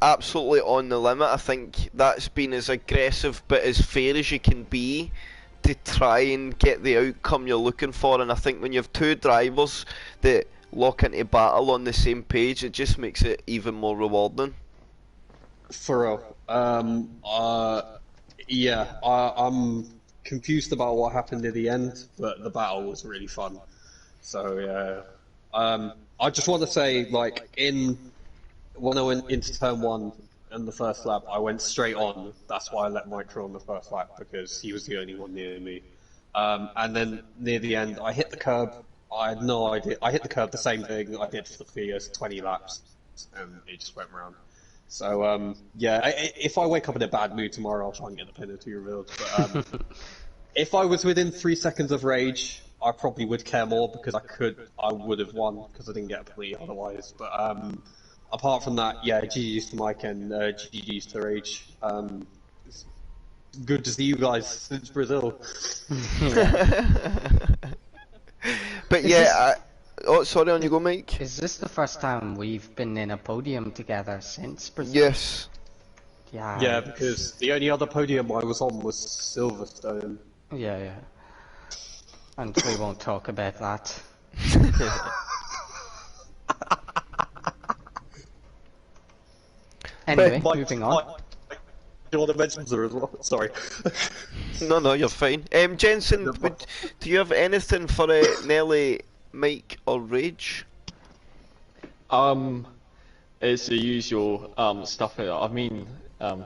absolutely on the limit. I think that's been as aggressive but as fair as you can be to try and get the outcome you're looking for. And I think when you have two drivers that lock into battle on the same page, it just makes it even more rewarding. For real. Yeah, I'm confused about what happened at the end, but the battle was really fun. So yeah, I just want to say, like, when I went into turn one in the first lap, I went straight on. That's why I let Mike draw on the first lap, because he was the only one near me. And then near the end, I hit the curb. I had no idea. I hit the curb the same thing I did for the previous 20 laps, and it just went round. So yeah, if I wake up in a bad mood tomorrow, I'll try and get the penalty revealed. But if I was within 3 seconds of rage, I probably would care more, because I would have won, because I didn't get a penalty otherwise. But apart from that, yeah, GG's to Mike and GG's to Rage. It's good to see you guys since Brazil. But Is yeah, oh sorry, on you go, Mike. Is this the first time we've been in a podium together since Brazil? Yes. Yeah. Yeah, because the only other podium I was on was Silverstone. Yeah, yeah. And we won't talk about that. Anyway, moving on. Do you want to mention her as well? Sorry. No, you're fine. Jensen, do you have anything for Nelly, Mike, or Rage? It's the usual stuff here. I mean,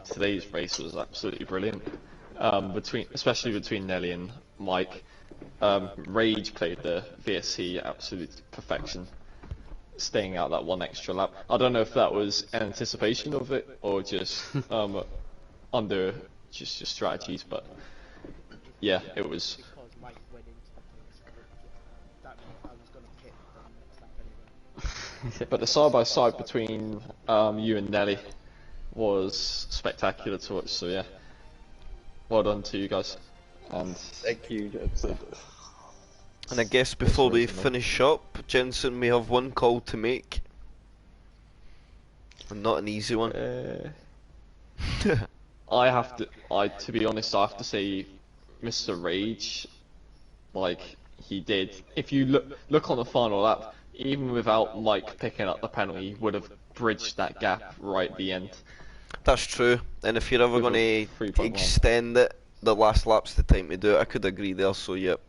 today's race was absolutely brilliant. Especially between Nelly and Mike. Rage played the VSC absolute perfection, staying out that one extra lap. I don't know if that was anticipation of it or just under just your strategies, but yeah, it was. Because Mike went into the place, that means I was going to pit the next lap anyway. But the side by side between you and Nelly was spectacular to watch. So yeah, well done to you guys. And Thank you, Jensen. And I guess before we finish up, Jensen, we have one call to make. And not an easy one. To be honest, I have to say, Mr. Rage, like, he did. If you look on the final lap, even without Mike picking up the penalty, he would have bridged that gap right at the end. That's true, and if you're ever With going a to 3.1. extend it, the last lap's the time to do it. I could agree there, so yep.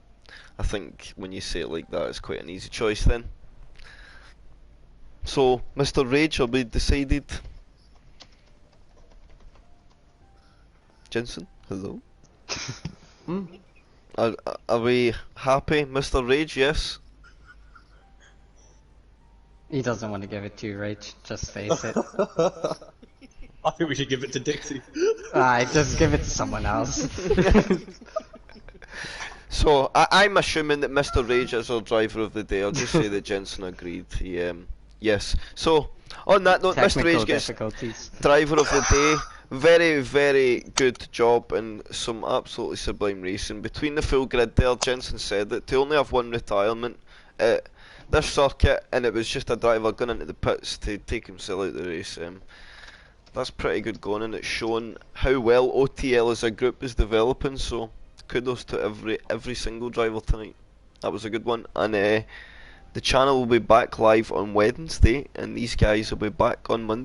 I think when you say it like that, it's quite an easy choice then. So, Mr. Rage, are we decided? Jensen, hello? Are we happy, Mr. Rage? Yes? He doesn't want to give it to you, Rach. Just face it. I think we should give it to Dixie. Just give it to someone else. So, I'm assuming that Mr. Rage is our driver of the day. I'll just say that Jensen agreed. Yes. So, on that note, Mr. Rage gets difficulties. driver of the day. Very, very good job and some absolutely sublime racing. Between the full grid there, Jensen said that to only have one retirement at this circuit, and it was just a driver going into the pits to take himself out of the race. That's pretty good going, and it's shown how well OTL as a group is developing, so kudos to every single driver tonight. That was a good one. And the channel will be back live on Wednesday, and these guys will be back on Monday.